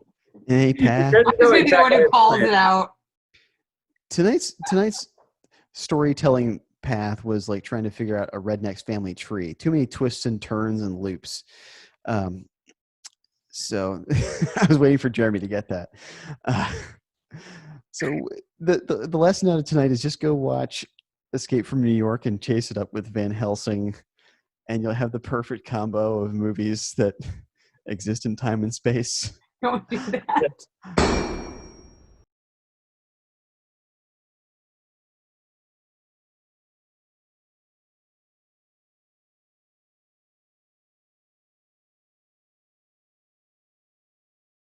In a path? I was the one who calls it out. Tonight's storytelling path was like trying to figure out a redneck's family tree. Too many twists and turns and loops. So I was waiting for Jeremy to get that. So the lesson out of tonight is just go watch Escape from New York and chase it up with Van Helsing, and you'll have the perfect combo of movies that exist in time and space. Don't do that.